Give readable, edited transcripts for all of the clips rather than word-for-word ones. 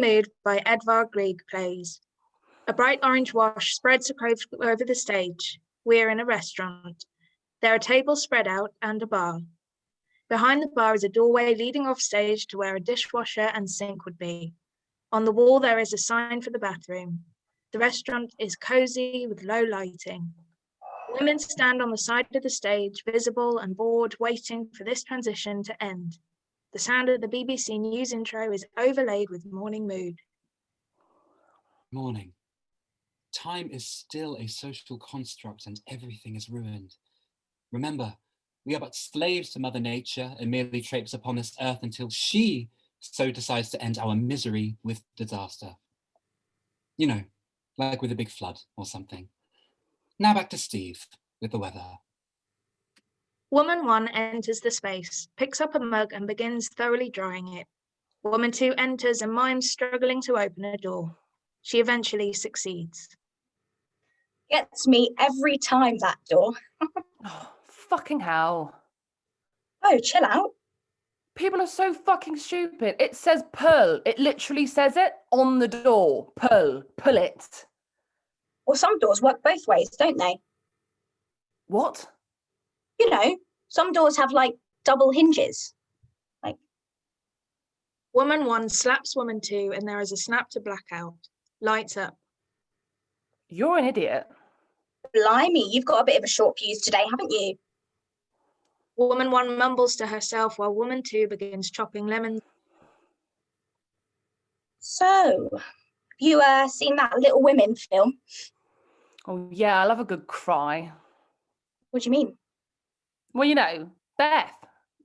Mood by Edvard Grieg plays. A bright orange wash spreads over the stage. We're in a restaurant. There are tables spread out and a bar. Behind the bar is a doorway leading off stage to where a dishwasher and sink would be. On the wall there is a sign for the bathroom. The restaurant is cozy with low lighting. Women stand on the side of the stage, visible and bored, waiting for this transition to end. The sound of the BBC News intro is overlaid with morning mood. Morning. Time is still a social construct and everything is ruined. Remember, we are but slaves to Mother Nature and merely traipse upon this earth until she so decides to end our misery with disaster. You know, like with a big flood or something. Now back to Steve with the weather. Woman 1 enters the space, picks up a mug and begins thoroughly drying it. Woman 2 enters and mimes struggling to open a door. She eventually succeeds. Gets me every time, that door. Oh, fucking hell. Oh, chill out. People are so fucking stupid. It says pull. It literally says it on the door. Pull. Pull it. Well, some doors work both ways, don't they? What? You know, some doors have like double hinges. Like. Woman 1 slaps woman 2 and there is a snap to blackout. Lights up. You're an idiot. Blimey, you've got a bit of a short fuse today, haven't you? Woman 1 mumbles to herself while woman 2 begins chopping lemons. So, you seen that Little Women film? Oh, yeah, I love a good cry. What do you mean? Well, you know, Beth,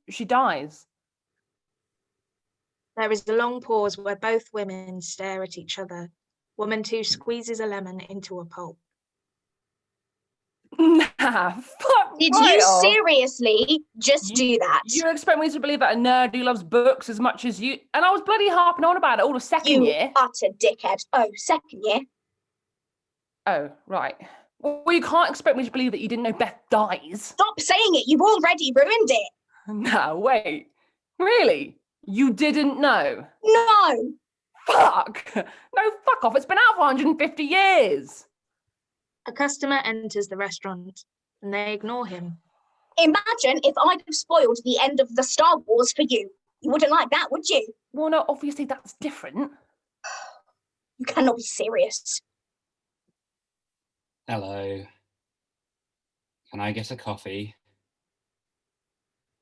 she dies. There is a long pause where both women stare at each other. Woman 2 squeezes a lemon into a pulp. Nah, fuck. Did right you off. seriously just do that? You expect me to believe that a nerd who loves books as much as you? And I was bloody harping on about it all the second year. Utter dickhead. Oh, second year? Oh, right. Well, you can't expect me to believe that you didn't know Beth dies. Stop saying it. You've already ruined it. No, wait. Really? You didn't know? No. Fuck. No, fuck off. It's been out for 150 years. A customer enters the restaurant and they ignore him. Imagine if I'd have spoiled the end of the Star Wars for you. You wouldn't like that, would you? Well, no, obviously that's different. You cannot be serious. Hello. Can I get a coffee?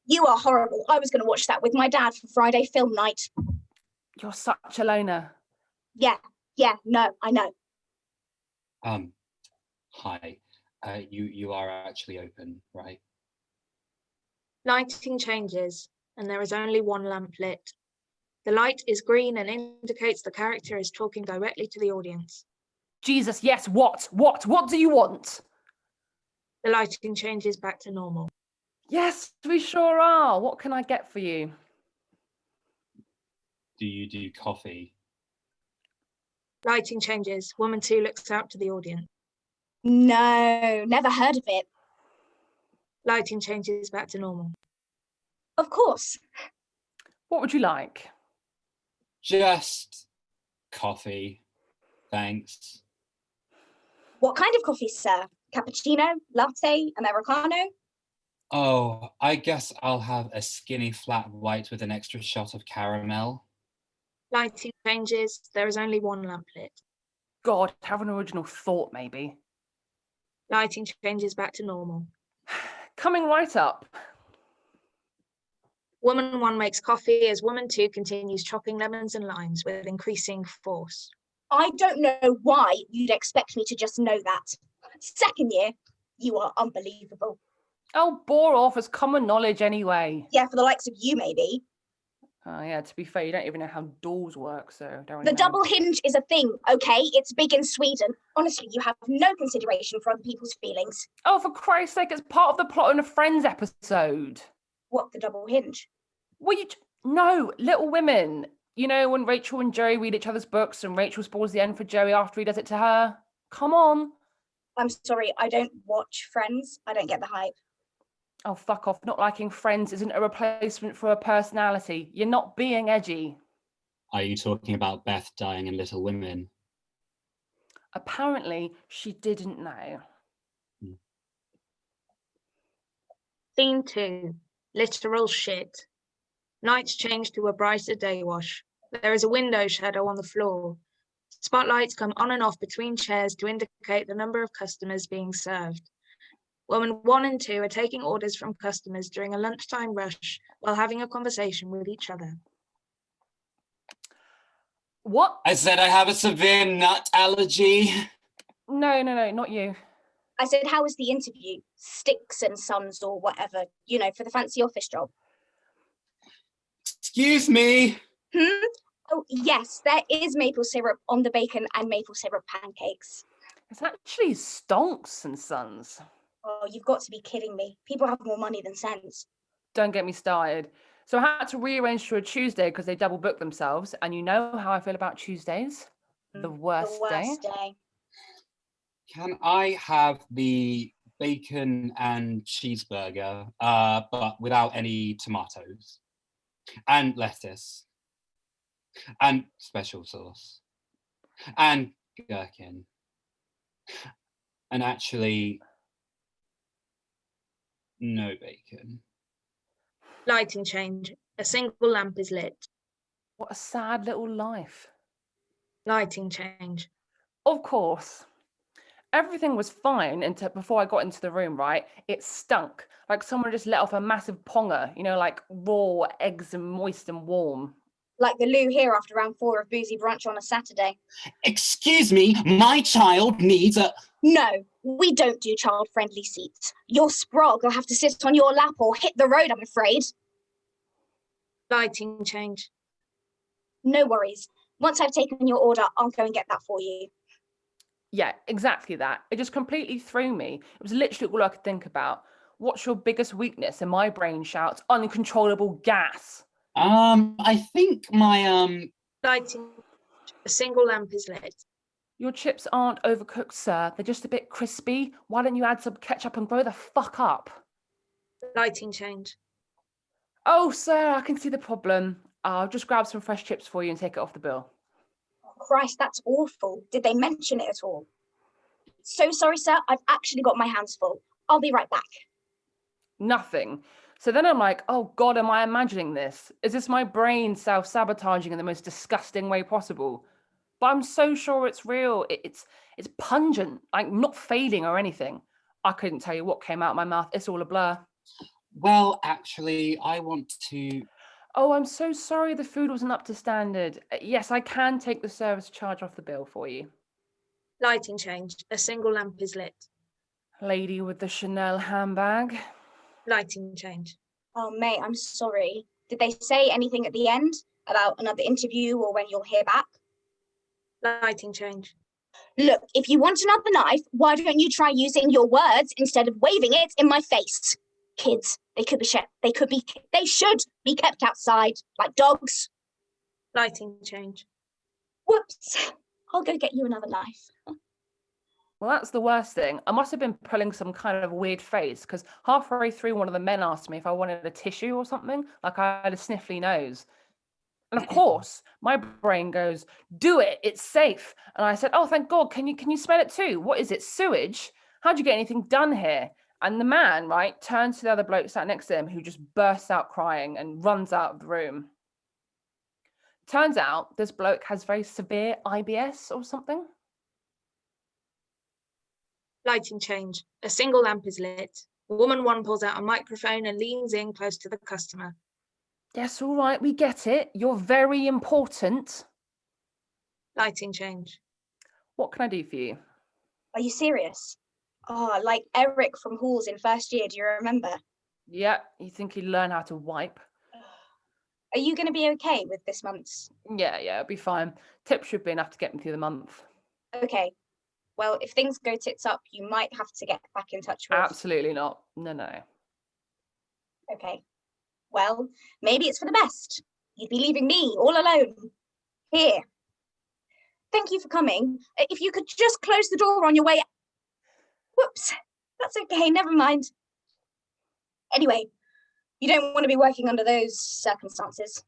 You are horrible. I was going to watch that with my dad for Friday film night. You're such a loner. Yeah, no, I know. Hi. You are actually open, right? Lighting changes and there is only one lamp lit. The light is green and indicates the character is talking directly to the audience. Jesus, yes, what? What do you want? The lighting changes back to normal. Yes, we sure are. What can I get for you? Do you do coffee? Lighting changes. Woman 2 looks out to the audience. No, never heard of it. Lighting changes back to normal. Of course. What would you like? Just coffee. Thanks. What kind of coffee, sir? Cappuccino, latte, Americano? Oh, I guess I'll have a skinny flat white with an extra shot of caramel. Lighting changes. There is only one lamp lit. God, have an original thought, maybe. Lighting changes back to normal. Coming right up. Woman 1 makes coffee as woman 2 continues chopping lemons and limes with increasing force. I don't know why you'd expect me to just know that. Second year, you are unbelievable. Oh, bore off. It's common knowledge anyway. Yeah, for the likes of you, maybe. Oh, yeah, to be fair, you don't even know how doors work, so don't really The know. double hinge is a thing, okay? It's big in Sweden. Honestly, you have no consideration for other people's feelings. Oh, for Christ's sake, it's part of the plot in a Friends episode. What, the double hinge? Well, no, Little Women. You know, when Rachel and Joey read each other's books and Rachel spoils the end for Joey after he does it to her. Come on. I'm sorry, I don't watch Friends. I don't get the hype. Oh, fuck off. Not liking Friends isn't a replacement for a personality. You're not being edgy. Are you talking about Beth dying in Little Women? Apparently, she didn't know. Scene 2. Literal shit. Nights change to a brighter day wash. There is a window shadow on the floor. Spotlights come on and off between chairs to indicate the number of customers being served. Women 1 and 2 are taking orders from customers during a lunchtime rush while having a conversation with each other. What? I said I have a severe nut allergy. No, not you. I said, how was the interview? Sticks and Sons or whatever, you know, for the fancy office job. Excuse me. Oh, yes, there is maple syrup on the bacon and maple syrup pancakes. It's actually Stonks and Sons. Oh, you've got to be kidding me. People have more money than sense. Don't get me started. So I had to rearrange to a Tuesday because they double booked themselves. And you know how I feel about Tuesdays? The worst day. Can I have the bacon and cheeseburger, but without any tomatoes? And lettuce. And special sauce. And gherkin. And actually, no bacon. Lighting change. A single lamp is lit. What a sad little life. Lighting change. Of course. Everything was fine until before I got into the room, right? It stunk. Like someone just let off a massive ponger, you know, like raw eggs and moist and warm. Like the loo here after round 4 of boozy brunch on a Saturday. Excuse me, my child needs a... No, we don't do child-friendly seats. Your sprog will have to sit on your lap or hit the road, I'm afraid. Lighting change. No worries. Once I've taken your order, I'll go and get that for you. Yeah, exactly that. It just completely threw me. It was literally all I could think about. What's your biggest weakness? And my brain shouts, uncontrollable gas. I think my, Lighting. A single lamp is lit. Your chips aren't overcooked, sir. They're just a bit crispy. Why don't you add some ketchup and grow the fuck up? Lighting change. Oh, sir, I can see the problem. I'll just grab some fresh chips for you and take it off the bill. Christ, that's awful. Did they mention it at all? So sorry, sir. I've actually got my hands full. I'll be right back. Nothing. So then I'm like, oh God, am I imagining this? Is this my brain self-sabotaging in the most disgusting way possible? But I'm so sure it's real. It's pungent, like not fading or anything. I couldn't tell you what came out of my mouth. It's all a blur. well, actually, I want to... Oh, I'm so sorry the food wasn't up to standard. Yes, I can take the service charge off the bill for you. Lighting change. A single lamp is lit. Lady with the Chanel handbag. Lighting change. Oh, mate, I'm sorry. Did they say anything at the end about another interview or when you'll hear back? Lighting change. Look, if you want another knife, why don't you try using your words instead of waving it in my face? Kids, they should be kept outside like dogs. Lighting change. Whoops. I'll go get you another knife. Well, that's the worst thing. I must have been pulling some kind of weird face because halfway through, one of the men asked me if I wanted a tissue or something, like I had a sniffly nose. And of course, my brain goes, do it, it's safe. And I said, oh, thank God, can you smell it too? What is it, sewage? How'd you get anything done here? And the man, right, turns to the other bloke sat next to him who just bursts out crying and runs out of the room. Turns out this bloke has very severe IBS or something. Lighting change. A single lamp is lit. Woman 1 pulls out a microphone and leans in close to the customer. Yes, all right, we get it. You're very important. Lighting change. What can I do for you? Are you serious? Oh, like Eric from Halls in first year, do you remember? Yeah, you think he'd learn how to wipe? Are you going to be okay with this month's? Yeah, it'll be fine. Tip should be enough to get me through the month. Okay. Well, if things go tits up, you might have to get back in touch with... Absolutely not. No. Okay. Well, maybe it's for the best. You'd be leaving me all alone. Here. Thank you for coming. If you could just close the door on your way... Whoops. That's okay, never mind. Anyway, you don't want to be working under those circumstances.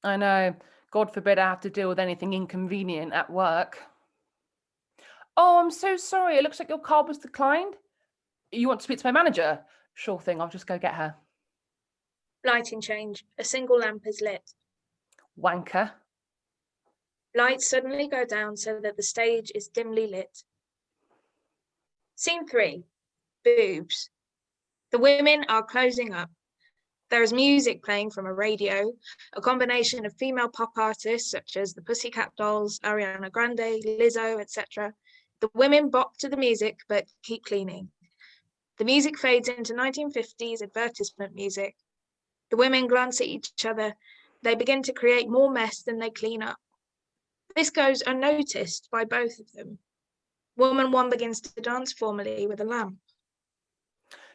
I know. God forbid I have to deal with anything inconvenient at work. Oh, I'm so sorry. It looks like your card was declined. You want to speak to my manager? Sure thing, I'll just go get her. Lighting change. A single lamp is lit. Wanker. Lights suddenly go down so that the stage is dimly lit. Scene 3. Boobs. The women are closing up. There is music playing from a radio, a combination of female pop artists such as the Pussycat Dolls, Ariana Grande, Lizzo, etc. The women bop to the music but keep cleaning. The music fades into 1950s advertisement music. The women glance at each other. They begin to create more mess than they clean up. This goes unnoticed by both of them. Woman 1 begins to dance formally with a lamp.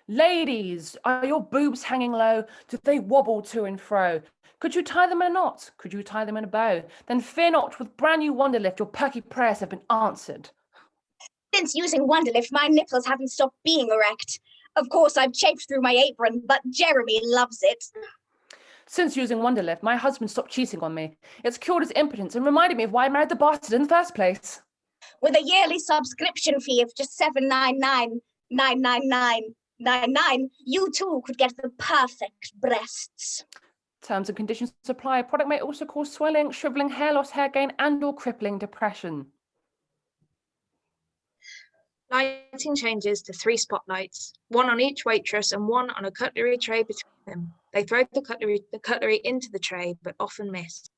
Ladies, are your boobs hanging low? Do they wobble to and fro? Could you tie them in a knot? Could you tie them in a bow? Then fear not, with brand new Wonderlift, your perky prayers have been answered. Since using Wonderlift, my nipples haven't stopped being erect. Of course, I've chafed through my apron, but Jeremy loves it. Since using Wonderlift, my husband stopped cheating on me. It's cured his impotence and reminded me of why I married the bastard in the first place. With a yearly subscription fee of just $7.99, you too could get the perfect breasts. Terms and conditions apply. Product may also cause swelling, shriveling, hair loss, hair gain, and/or crippling depression. Lighting changes to 3 spotlights, 1 on each waitress and 1 on a cutlery tray between them. They throw the cutlery into the tray, but often miss.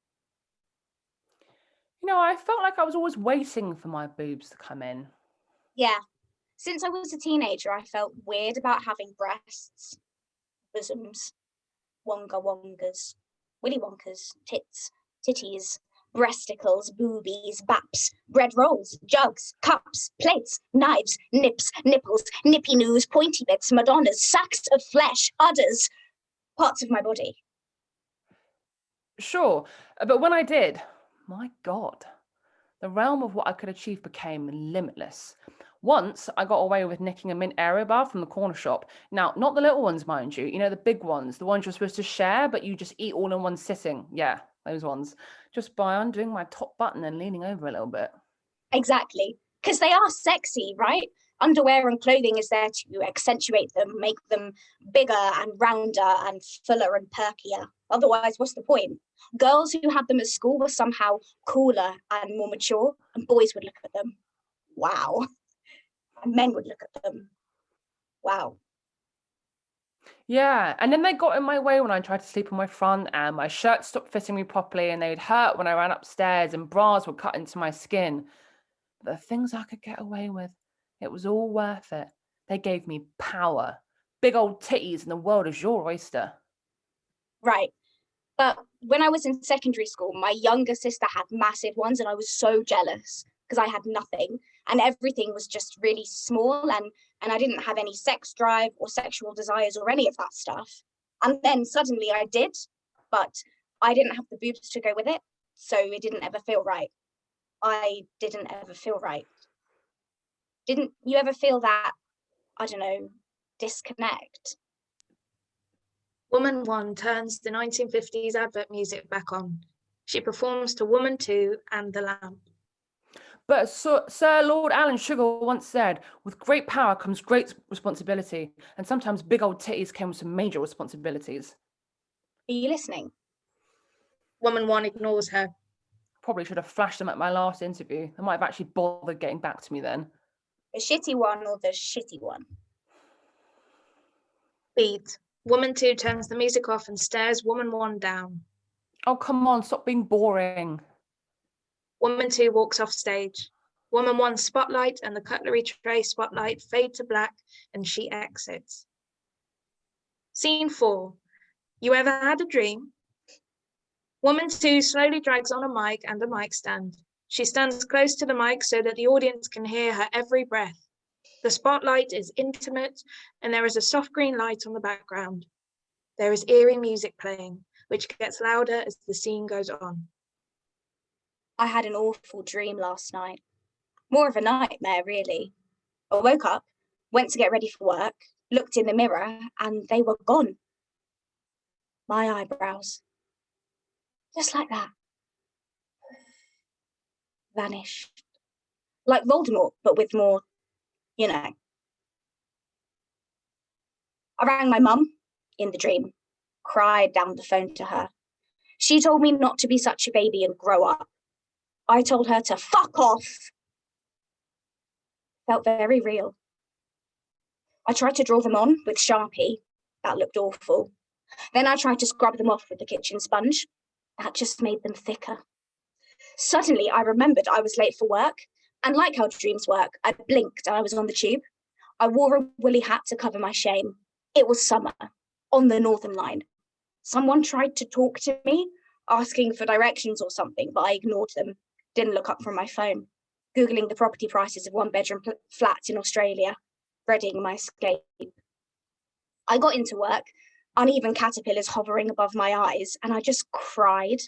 You know, I felt like I was always waiting for my boobs to come in. Yeah. Since I was a teenager, I felt weird about having breasts, bosoms, wongas, willy wonkas, tits, titties, breasticles, boobies, baps, bread rolls, jugs, cups, plates, knives, nips, nipples, nippy noos, pointy bits, madonnas, sacks of flesh, udders, parts of my body. Sure, but when I did, my God, the realm of what I could achieve became limitless. Once, I got away with nicking a mint Aero bar from the corner shop. Now, not the little ones, mind you, the big ones, the ones you're supposed to share, but you just eat all in one sitting. Yeah, those ones. Just by undoing my top button and leaning over a little bit. Exactly, because they are sexy, right? Underwear and clothing is there to accentuate them, make them bigger and rounder and fuller and perkier. Otherwise, what's the point? Girls who had them at school were somehow cooler and more mature, and boys would look at them. Wow. And men would look at them. Wow. Yeah, and then they got in my way when I tried to sleep on my front, and my shirt stopped fitting me properly, and they'd hurt when I ran upstairs, and bras would cut into my skin. But the things I could get away with, it was all worth it. They gave me power. Big old titties, and the world is your oyster. Right. But when I was in secondary school, my younger sister had massive ones, and I was so jealous because I had nothing, and everything was just really small, and I didn't have any sex drive or sexual desires or any of that stuff. And then suddenly I did, but I didn't have the boobs to go with it, so it didn't ever feel right. I didn't ever feel right. Didn't you ever feel that, I don't know, disconnect? Woman 1 turns the 1950s advert music back on. She performs to Woman 2 and the lamp. But Sir Lord Alan Sugar once said, with great power comes great responsibility, and sometimes big old titties came with some major responsibilities. Are you listening? Woman 1 ignores her. Probably should have flashed them at my last interview. They might have actually bothered getting back to me then. The shitty one or the shitty one? Beat. Woman 2 turns the music off and stares Woman 1 down. Oh, come on, stop being boring. Woman 2 walks off stage. Woman 1's spotlight and the cutlery tray spotlight fade to black and she exits. Scene 4. You ever had a dream? Woman 2 slowly drags on a mic and a mic stand. She stands close to the mic so that the audience can hear her every breath. The spotlight is intimate and there is a soft green light on the background. There is eerie music playing, which gets louder as the scene goes on. I had an awful dream last night. More of a nightmare, really. I woke up, went to get ready for work, looked in the mirror, and they were gone. My eyebrows. Just like that. vanished. Like Voldemort, but with more, you know. I rang my mum in the dream, cried down the phone to her. She told me not to be such a baby and grow up. I told her to fuck off. Felt very real. I tried to draw them on with Sharpie. That looked awful. Then I tried to scrub them off with the kitchen sponge. That just made them thicker. Suddenly, I remembered I was late for work, and like how dreams work, I blinked and I was on the tube. I wore a woolly hat to cover my shame. It was summer, on the Northern Line. Someone tried to talk to me, asking for directions or something, but I ignored them. Didn't look up from my phone. Googling the property prices of one-bedroom flats in Australia, readying my escape. I got into work, uneven caterpillars hovering above my eyes, and I just cried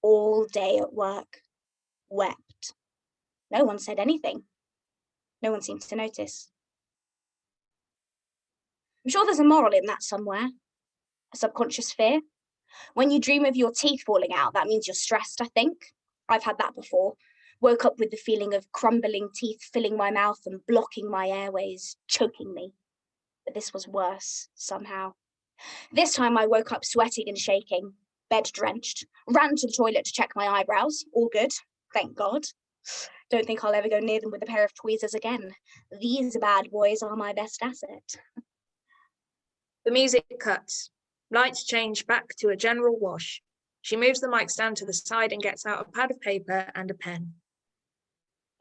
all day at work. Wept. No one said anything. No one seemed to notice. I'm sure there's a moral in that somewhere. A subconscious fear. When you dream of your teeth falling out, that means you're stressed, I think. I've had that before. Woke up with the feeling of crumbling teeth filling my mouth and blocking my airways, choking me. But this was worse, somehow. This time I woke up sweating and shaking, bed drenched, ran to the toilet to check my eyebrows. All good, thank God. Don't think I'll ever go near them with a pair of tweezers again. These bad boys are my best asset. The music cuts. Lights change back to a general wash. She moves the mics down to the side and gets out a pad of paper and a pen.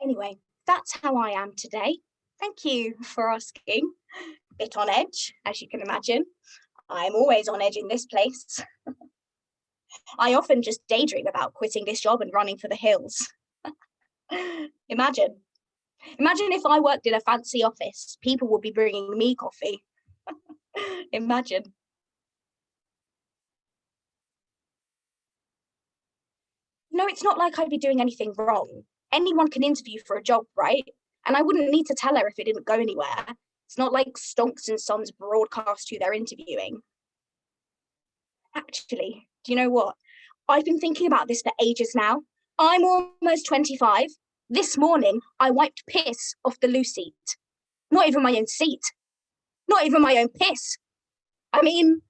Anyway, that's how I am today. Thank you for asking. Bit on edge, as you can imagine. I'm always on edge in this place. I often just daydream about quitting this job and running for the hills. Imagine if I worked in a fancy office, people would be bringing me coffee. Imagine. No, it's not like I'd be doing anything wrong. Anyone can interview for a job, right? And I wouldn't need to tell her if it didn't go anywhere. It's not like Stonks and Sons broadcast who they're interviewing. Actually, do you know what? I've been thinking about this for ages now. I'm almost 25. This morning, I wiped piss off the loo seat. Not even my own seat. Not even my own piss. I mean,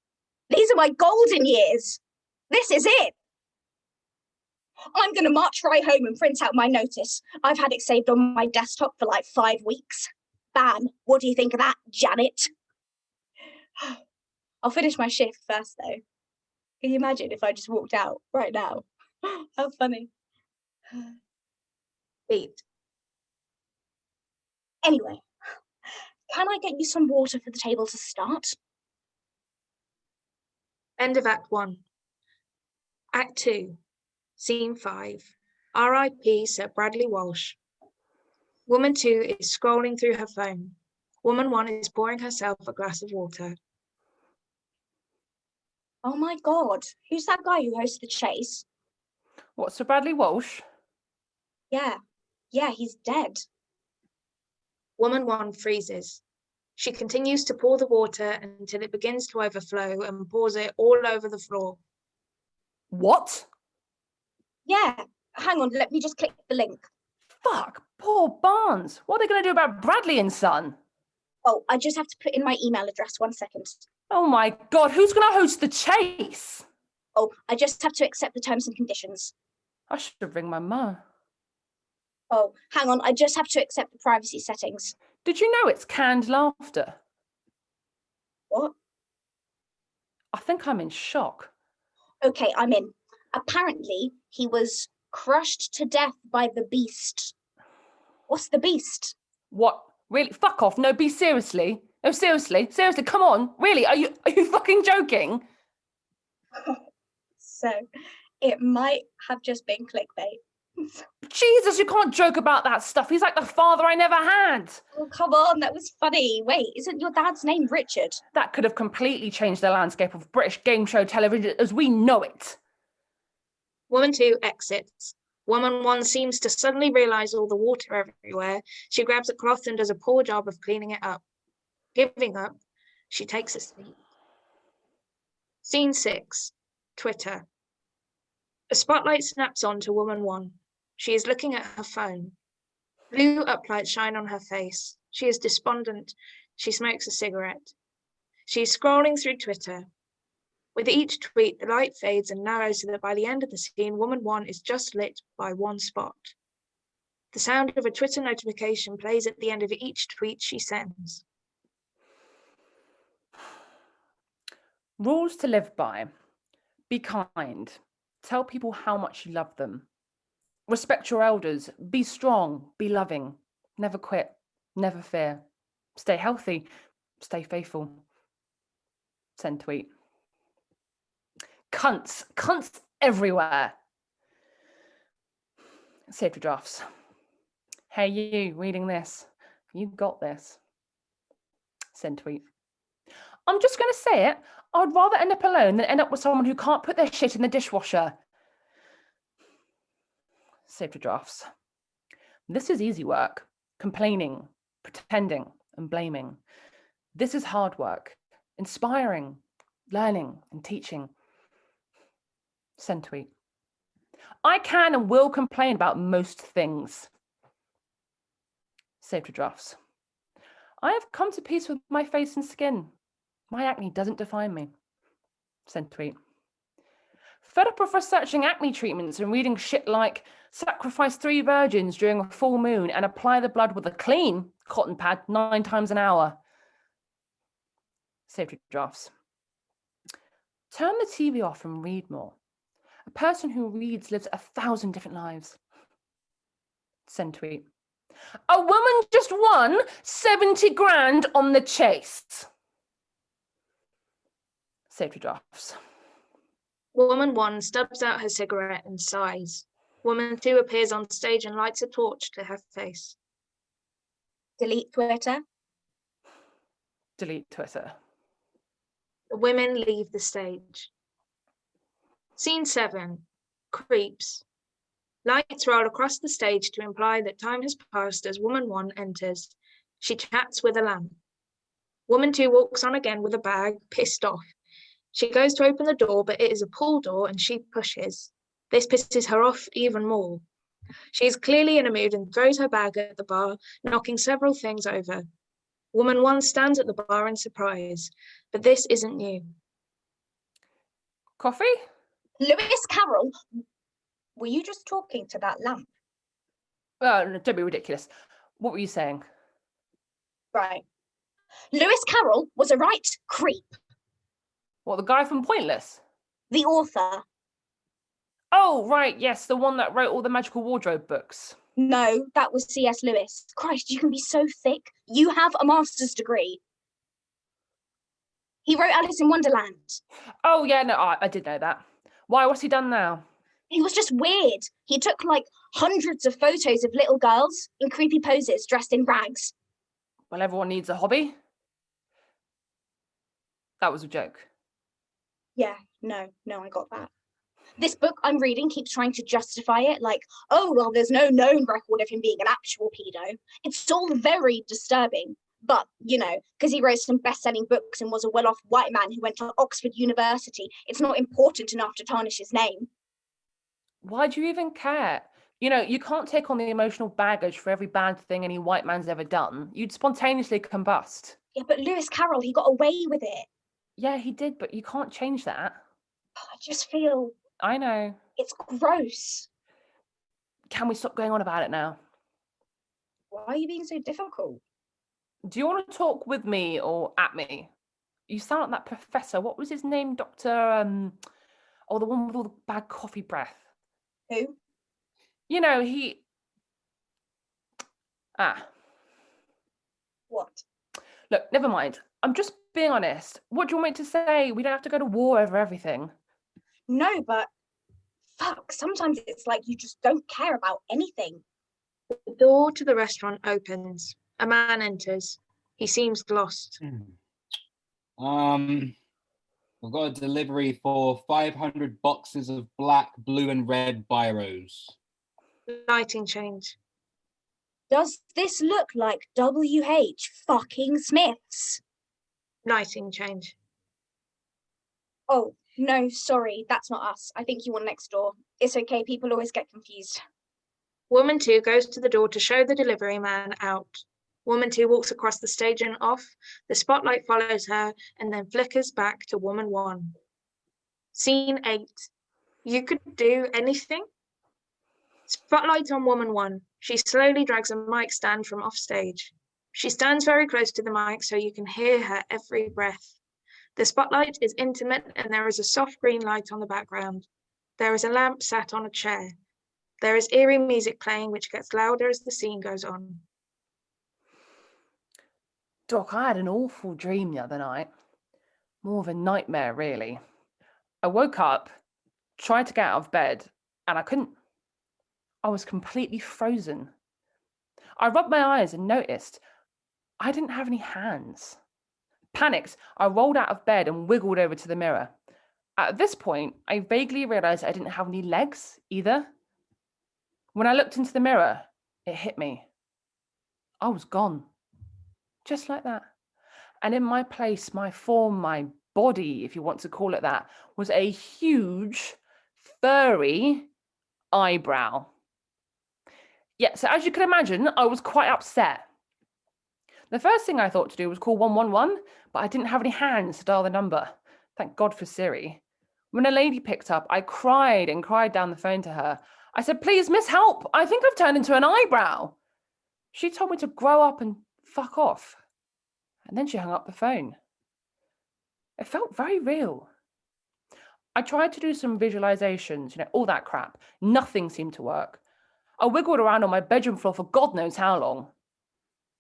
these are my golden years. This is it. I'm going to march right home and print out my notice. I've had it saved on my desktop for like 5 weeks. Bam, what do you think of that, Janet? I'll finish my shift first, though. Can you imagine if I just walked out right now? How funny. Beat. Anyway, can I get you some water for the table to start? End of Act 1. Act 2. Scene 5. R.I.P. Sir Bradley Walsh. Woman 2 is scrolling through her phone. Woman 1 is pouring herself a glass of water. Oh my God, who's that guy who hosts The Chase? What, Sir Bradley Walsh? Yeah, he's dead. Woman 1 freezes. She continues to pour the water until it begins to overflow and pours it all over the floor. What? Yeah, hang on, let me just click the link. Fuck, poor Barnes. What are they going to do about Bradley and Son? Oh, I just have to put in my email address, 1 second. Oh my God, who's going to host The Chase? Oh, I just have to accept the terms and conditions. I should ring my mum. Oh, hang on, I just have to accept the privacy settings. Did you know it's canned laughter? What? I think I'm in shock. Okay, I'm in. Apparently, he was crushed to death by the beast. What's the beast? What? Really? Fuck off. No, be seriously. No, seriously. Seriously, come on. Really? Are you fucking joking? So, it might have just been clickbait. Jesus, you can't joke about that stuff. He's like the father I never had. Oh, come on, that was funny. Wait, isn't your dad's name Richard? That could have completely changed the landscape of British game show television as we know it. Woman 2 exits. Woman 1 seems to suddenly realise all the water everywhere. She grabs a cloth and does a poor job of cleaning it up. Giving up, she takes a seat. Scene 6. Twitter. A spotlight snaps on to Woman 1. She is looking at her phone. Blue uplights shine on her face. She is despondent. She smokes a cigarette. She is scrolling through Twitter. With each tweet, the light fades and narrows so that by the end of the scene, woman 1 is just lit by one spot. The sound of a Twitter notification plays at the end of each tweet she sends. Rules to live by. Be kind. Tell people how much you love them. Respect your elders. Be strong. Be loving. Never quit. Never fear. Stay healthy. Stay faithful. Send tweet. Cunts. Cunts everywhere. Save your drafts. Hey, you reading this. You got this. Send tweet. I'm just going to say it. I'd rather end up alone than end up with someone who can't put their shit in the dishwasher. Save your drafts. This is easy work. Complaining, pretending, and blaming. This is hard work. Inspiring, learning, and teaching. Send tweet. I can and will complain about most things. Save your drafts. I have come to peace with my face and skin. My acne doesn't define me. Send tweet. Fed up of researching acne treatments and reading shit like sacrifice 3 virgins during a full moon and apply the blood with a clean cotton pad 9 times an hour. Save your drafts. Turn the TV off and read more. A person who reads lives 1,000 different lives. Send tweet. A woman just won 70 grand on the chase. Save your drafts. Woman 1 stubs out her cigarette and sighs. Woman 2 appears on stage and lights a torch to her face. Delete Twitter. Delete Twitter. The women leave the stage. Scene 7. Creeps. Lights roll across the stage to imply that time has passed as woman 1 enters. She chats with a lamp. Woman 2 walks on again with a bag, pissed off. She goes to open the door, but it is a pull door and she pushes. This pisses her off even more. She is clearly in a mood and throws her bag at the bar, knocking several things over. Woman 1 stands at the bar in surprise, but this isn't new. Coffee? Lewis Carroll, were you just talking to that lamp? Oh, no, don't be ridiculous. What were you saying? Right. Lewis Carroll was a right creep. What, the guy from Pointless? The author. Oh, right, yes, the one that wrote all the magical wardrobe books. No, that was C.S. Lewis. Christ, you can be so thick. You have a master's degree. He wrote Alice in Wonderland. Oh, yeah, no, I did know that. Why, what's he done now? He was just weird. He took like hundreds of photos of little girls in creepy poses dressed in rags. Well, everyone needs a hobby. That was a joke. Yeah, no, I got that. This book I'm reading keeps trying to justify it, like, oh, well, there's no known record of him being an actual pedo. It's all very disturbing. But, you know, because he wrote some best-selling books and was a well-off white man who went to Oxford University, it's not important enough to tarnish his name. Why do you even care? You know, you can't take on the emotional baggage for every bad thing any white man's ever done. You'd spontaneously combust. Yeah, but Lewis Carroll, he got away with it. Yeah, he did, but you can't change that. I just feel... I know. It's gross. Can we stop going on about it now? Why are you being so difficult? Do you want to talk with me or at me? You sound like that professor. What was his name? Dr. Oh, the one with all the bad coffee breath. Who? You know, What? Look, never mind. I'm just being honest. What do you want me to say? We don't have to go to war over everything. No, but fuck, sometimes it's like you just don't care about anything. The door to the restaurant opens. A man enters. He seems lost. I've got a delivery for 500 boxes of black, blue, and red biros. Lighting change. Does this look like W.H. fucking Smith's? Lighting change. Oh, no, sorry, that's not us. I think you were next door. It's okay, people always get confused. Woman 2 goes to the door to show the delivery man out. Woman 2 walks across the stage and off. The spotlight follows her and then flickers back to Woman 1. Scene 8. You could do anything? Spotlight on Woman 1. She slowly drags a mic stand from off stage. She stands very close to the mic so you can hear her every breath. The spotlight is intimate and there is a soft green light on the background. There is a lamp sat on a chair. There is eerie music playing which gets louder as the scene goes on. Doc, I had an awful dream the other night. More of a nightmare, really. I woke up, tried to get out of bed, and I couldn't. I was completely frozen. I rubbed my eyes and noticed I didn't have any hands. Panicked, I rolled out of bed and wiggled over to the mirror. At this point, I vaguely realized I didn't have any legs either. When I looked into the mirror, it hit me. I was gone. Just like that. And in my place, my form, my body, if you want to call it that, was a huge, furry eyebrow. Yeah, so as you can imagine, I was quite upset. The first thing I thought to do was call 111, but I didn't have any hands to dial the number. Thank God for Siri. When a lady picked up, I cried and cried down the phone to her. I said, "Please, miss, help. I think I've turned into an eyebrow." She told me to grow up and fuck off. And then she hung up the phone. It felt very real. I tried to do some visualizations, all that crap. Nothing seemed to work. I wiggled around on my bedroom floor for God knows how long.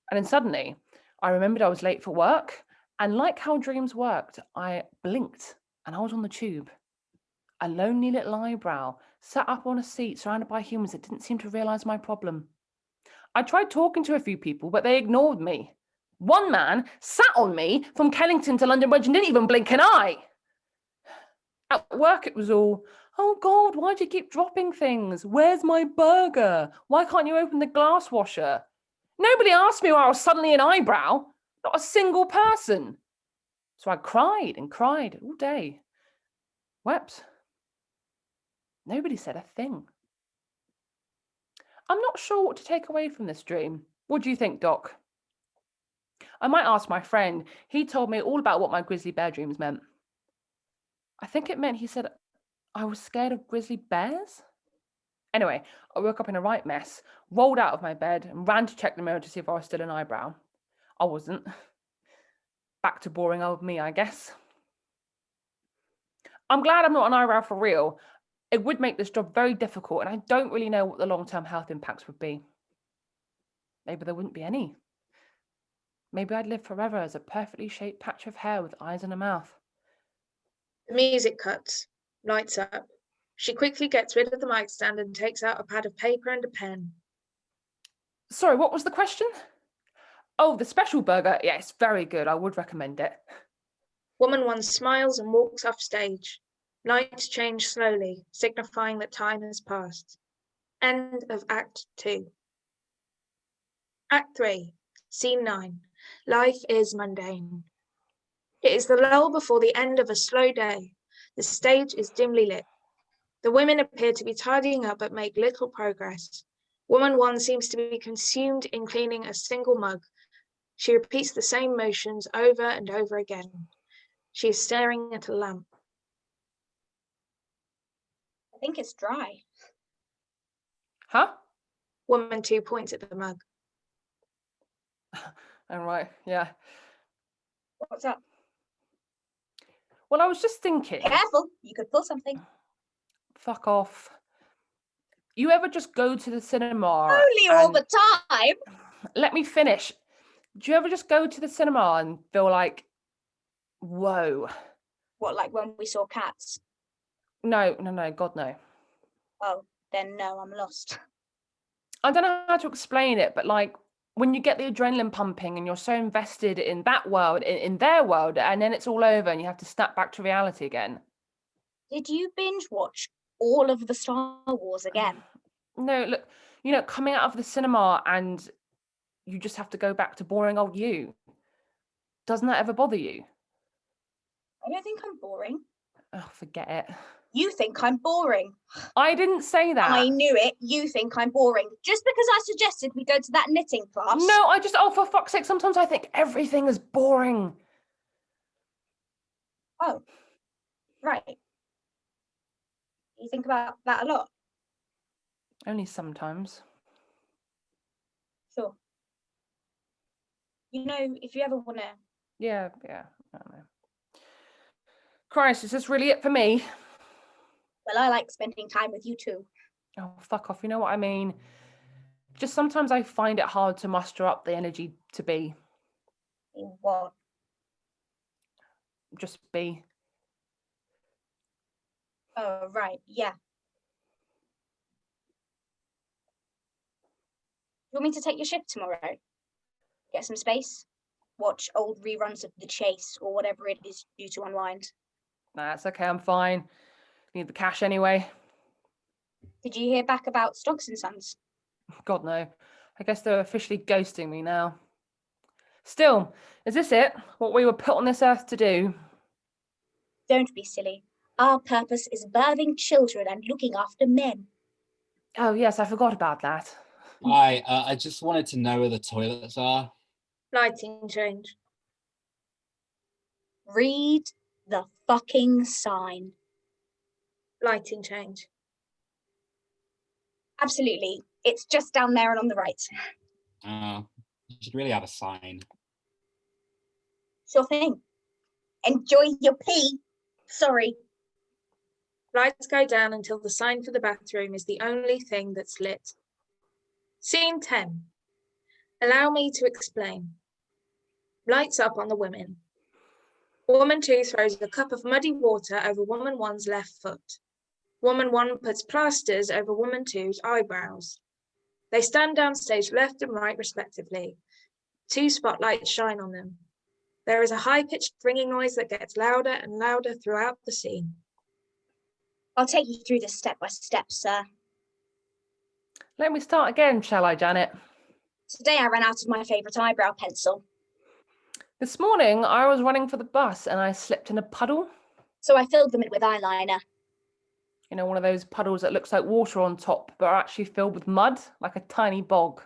And then suddenly, I remembered I was late for work. And like how dreams worked, I blinked and I was on the tube. A lonely little eyebrow sat up on a seat surrounded by humans that didn't seem to realize my problem. I tried talking to a few people, but they ignored me. One man sat on me from Kennington to London Bridge and didn't even blink an eye. At work, it was all, "Oh God, why do you keep dropping things? Where's my burger? Why can't you open the glass washer?" Nobody asked me why I was suddenly an eyebrow. Not a single person. So I cried and cried all day. Wept. Nobody said a thing. I'm not sure what to take away from this dream. What do you think, Doc? I might ask my friend. He told me all about what my grizzly bear dreams meant. I think it meant he said I was scared of grizzly bears? Anyway, I woke up in a right mess, rolled out of my bed and ran to check the mirror to see if I was still an eyebrow. I wasn't. Back to boring old me, I guess. I'm glad I'm not an eyebrow for real. It would make this job very difficult and I don't really know what the long-term health impacts would be. Maybe there wouldn't be any. Maybe I'd live forever as a perfectly shaped patch of hair with eyes and a mouth. The music cuts, lights up. She quickly gets rid of the mic stand and takes out a pad of paper and a pen. Sorry, what was the question? Oh, the special burger. Yeah, it's very good. I would recommend it. Woman 1 smiles and walks off stage. Lights change slowly, signifying that time has passed. End of Act 2. Act 3, Scene 9. Life is mundane. It is the lull before the end of a slow day. The stage is dimly lit. The women appear to be tidying up but make little progress. Woman 1 seems to be consumed in cleaning a single mug. She repeats the same motions over and over again. She is staring at a lamp. I think it's dry. Huh? Woman 2 points at the mug. All right, yeah. What's up? Well, I was just thinking. Careful, you could pull something. Fuck off. You ever just go to the cinema? Only all the time. Let me finish. Do you ever just go to the cinema and feel like, whoa? What, like when we saw Cats? No, God, no. Oh, then no, I'm lost. I don't know how to explain it, but like when you get the adrenaline pumping and you're so invested in that world, in their world, and then it's all over and you have to snap back to reality again. Did you binge watch all of the Star Wars again? No, look, coming out of the cinema and you just have to go back to boring old you. Doesn't that ever bother you? I don't think I'm boring. Oh, forget it. You think I'm boring. I didn't say that. I knew it. You think I'm boring. Just because I suggested we go to that knitting class. No, oh, for fuck's sake, sometimes I think everything is boring. Oh, right. You think about that a lot? Only sometimes. Sure. You know, if you ever want to... Yeah, I don't know. Christ, is this really it for me? Well, I like spending time with you too. Oh, fuck off, you know what I mean? Just sometimes I find it hard to muster up the energy to be. What? Just be. Oh, right, yeah. You want me to take your shift tomorrow? Get some space? Watch old reruns of The Chase or whatever it is you do to unwind. Nah, it's okay, I'm fine. Need the cash anyway. Did you hear back about Stocks and Sons? God, no. I guess they're officially ghosting me now. Still, is this it? What we were put on this earth to do? Don't be silly. Our purpose is birthing children and looking after men. Oh, yes, I forgot about that. Hi, I just wanted to know where the toilets are. Lighting change. Read the fucking sign. Lighting change. Absolutely. It's just down there and on the right. You should really have a sign. Sure thing. Enjoy your pee. Sorry. Lights go down until the sign for the bathroom is the only thing that's lit. Scene 10. Allow me to explain. Lights up on the women. Woman 2 throws a cup of muddy water over woman 1's left foot. Woman 1 puts plasters over woman 2's eyebrows. They stand downstage left and right respectively. 2 spotlights shine on them. There is a high-pitched ringing noise that gets louder and louder throughout the scene. I'll take you through this step by step, sir. Let me start again, shall I, Janet? Today I ran out of my favourite eyebrow pencil. This morning, I was running for the bus and I slipped in a puddle. So I filled them in with eyeliner. You know, one of those puddles that looks like water on top, but are actually filled with mud, like a tiny bog.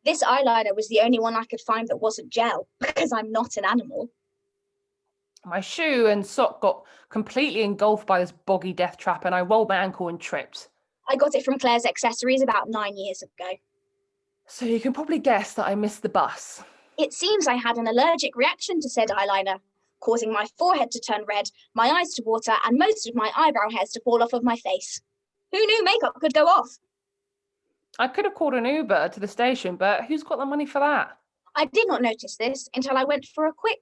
This eyeliner was the only one I could find that wasn't gel, because I'm not an animal. My shoe and sock got completely engulfed by this boggy death trap and I rolled my ankle and tripped. I got it from Claire's Accessories about 9 years ago. So you can probably guess that I missed the bus. It seems I had an allergic reaction to said eyeliner, causing my forehead to turn red, my eyes to water, and most of my eyebrow hairs to fall off of my face. Who knew makeup could go off? I could have called an Uber to the station, but who's got the money for that? I did not notice this until I went for a quick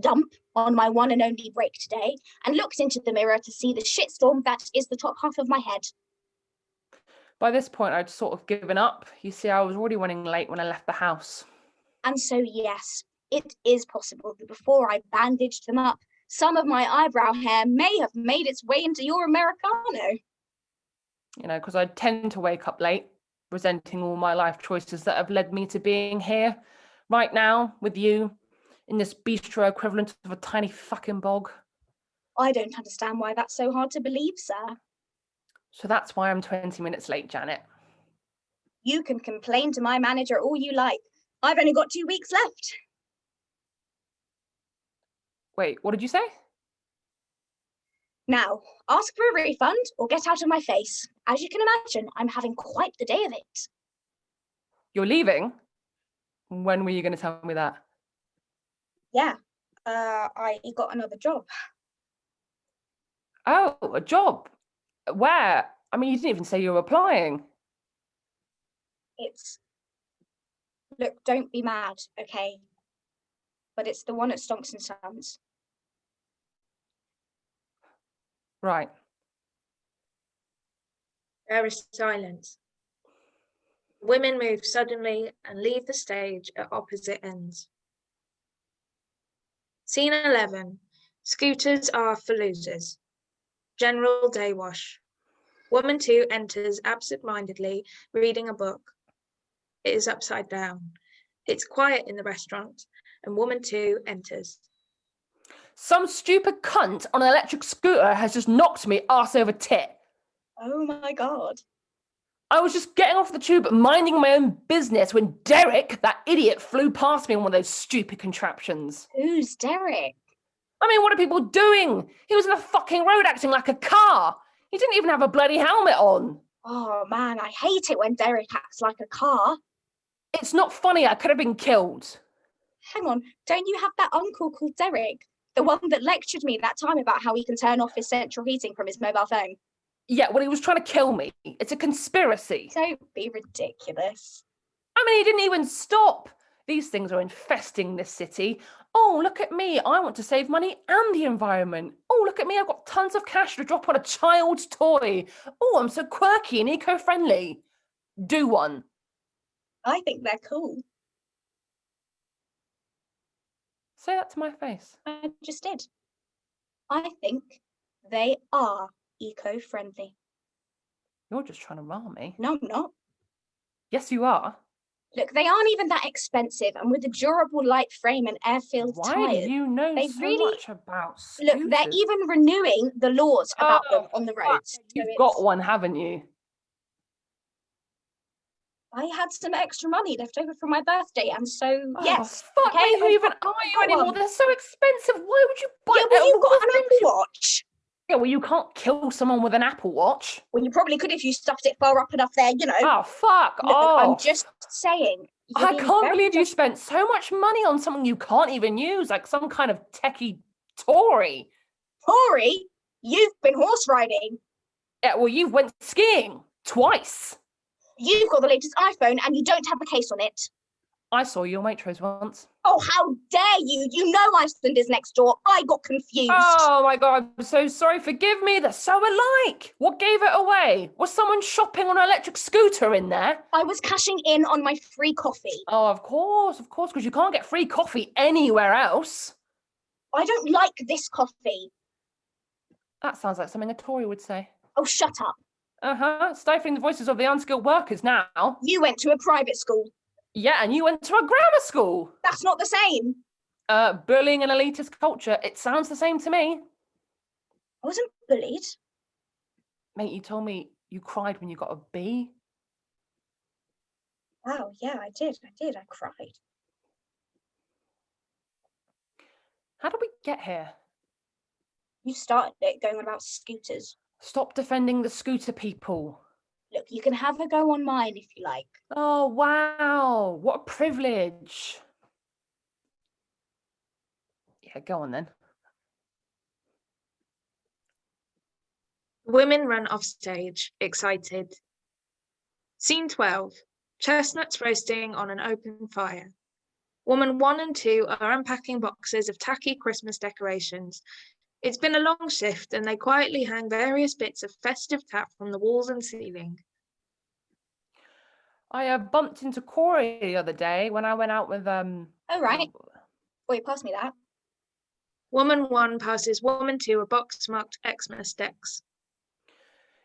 dump on my one and only break today and looked into the mirror to see the shitstorm that is the top half of my head. By this point, I'd sort of given up. You see, I was already running late when I left the house. And so, yes, it is possible that before I bandaged them up, some of my eyebrow hair may have made its way into your Americano. You know, because I tend to wake up late, resenting all my life choices that have led me to being here, right now, with you, in this bistro equivalent of a tiny fucking bog. I don't understand why that's so hard to believe, sir. So that's why I'm 20 minutes late, Janet. You can complain to my manager all you like. I've only got 2 weeks left. Wait, what did you say? Now, ask for a refund or get out of my face. As you can imagine, I'm having quite the day of it. You're leaving? When were you going to tell me that? Yeah, I got another job. Oh, a job? Where? I mean, you didn't even say you were applying. Look, don't be mad, okay? But it's the one at Stonks and Sons. Right. There is silence. Women move suddenly and leave the stage at opposite ends. Scene 11. Scooters are for losers. General day wash. Woman 2 enters absent-mindedly, reading a book. It is upside down. It's quiet in the restaurant, and woman 2 enters. Some stupid cunt on an electric scooter has just knocked me arse over tit. Oh my God. I was just getting off the tube, minding my own business, when Derek, that idiot, flew past me on one of those stupid contraptions. Who's Derek? I mean, what are people doing? He was in the fucking road acting like a car. He didn't even have a bloody helmet on. Oh man, I hate it when Derek acts like a car. It's not funny. I could have been killed. Hang on, don't you have that uncle called Derek? The one that lectured me that time about how he can turn off his central heating from his mobile phone? Yeah, well, he was trying to kill me. It's a conspiracy. Don't be ridiculous. I mean, he didn't even stop. These things are infesting this city. Oh, look at me. I want to save money and the environment. Oh, look at me. I've got tons of cash to drop on a child's toy. Oh, I'm so quirky and eco-friendly. Do one. I think they're cool. Say that to my face. I just did. I think they are eco-friendly. You're just trying to rile me. No, I'm not. Yes, you are. Look, they aren't even that expensive, and with a durable light frame and air-filled Why tires. do you know They so really- much about scooters? Look, they're even renewing the laws about them on the roads. So You've it's- got one, haven't you? I had some extra money left over from my birthday, and so Oh, yes. fuck okay, me. Who I've even got- are I've you got anymore? one. They're so expensive. Why would you buy Yeah, well, out you've got all an the Apple things you- Watch. Yeah, well, you can't kill someone with an Apple Watch. Well, you probably could if you stuffed it far up enough there, you know. Oh, fuck Look, off. I'm just saying. you're I being can't very believe you judgmental. spent so much money on something you can't even use, like some kind of techie Tory. Tory, you've been horse riding. Yeah, well, you went skiing twice. You've got the latest iPhone, and you don't have a case on it. I saw you on Waitrose once. Oh, how dare you! You know Iceland is next door. I got confused. Oh my God, I'm so sorry. Forgive me. They're so alike. What gave it away? Was someone shopping on an electric scooter in there? I was cashing in on my free coffee. Oh, of course, because you can't get free coffee anywhere else. I don't like this coffee. That sounds like something a Tory would say. Oh, shut up. Uh-huh, stifling the voices of the unskilled workers now. You went to a private school. Yeah, and you went to a grammar school. That's not the same. Bullying and elitist culture. It sounds the same to me. I wasn't bullied. Mate, you told me you cried when you got a B. Wow, yeah, I did. I cried. How did we get here? You started it going on about scooters. Stop defending the scooter people. Look, you can have a go on mine if you like. Oh, wow. What a privilege. Yeah, go on then. Women run off stage, excited. Scene 12. Chestnuts roasting on an open fire. Woman 1 and 2 are unpacking boxes of tacky Christmas decorations. It's been a long shift and they quietly hang various bits of festive tap from the walls and ceiling. I bumped into Corey the other day when I went out with Oh, right. Wait, pass me that. Woman 1 passes woman 2 a box marked Xmas decks.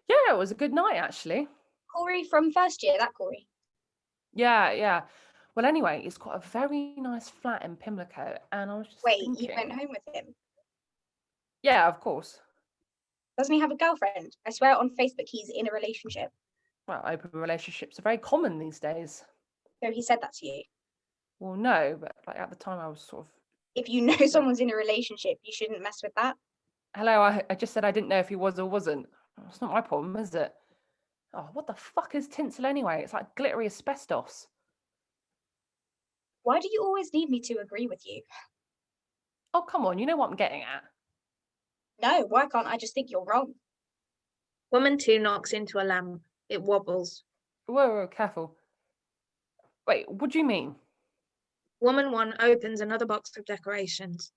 Yeah, it was a good night actually. Corey from first year, that Corey. Yeah. Well, anyway, he's got a very nice flat in Pimlico, and I was just Wait, thinking. you went home with him? Yeah, of course. Doesn't he have a girlfriend? I swear on Facebook he's in a relationship. Well, open relationships are very common these days. So he said that to you. Well, no, but like at the time I was sort of. If you know someone's in a relationship, you shouldn't mess with that. Hello, I just said I didn't know if he was or wasn't. It's not my problem, is it? Oh, what the fuck is tinsel anyway? It's like glittery asbestos. Why do you always need me to agree with you? Oh, come on, you know what I'm getting at. No, why can't I just think you're wrong? Woman 2 knocks into a lamp. It wobbles. Whoa, careful. Wait, what do you mean? Woman 1 opens another box of decorations.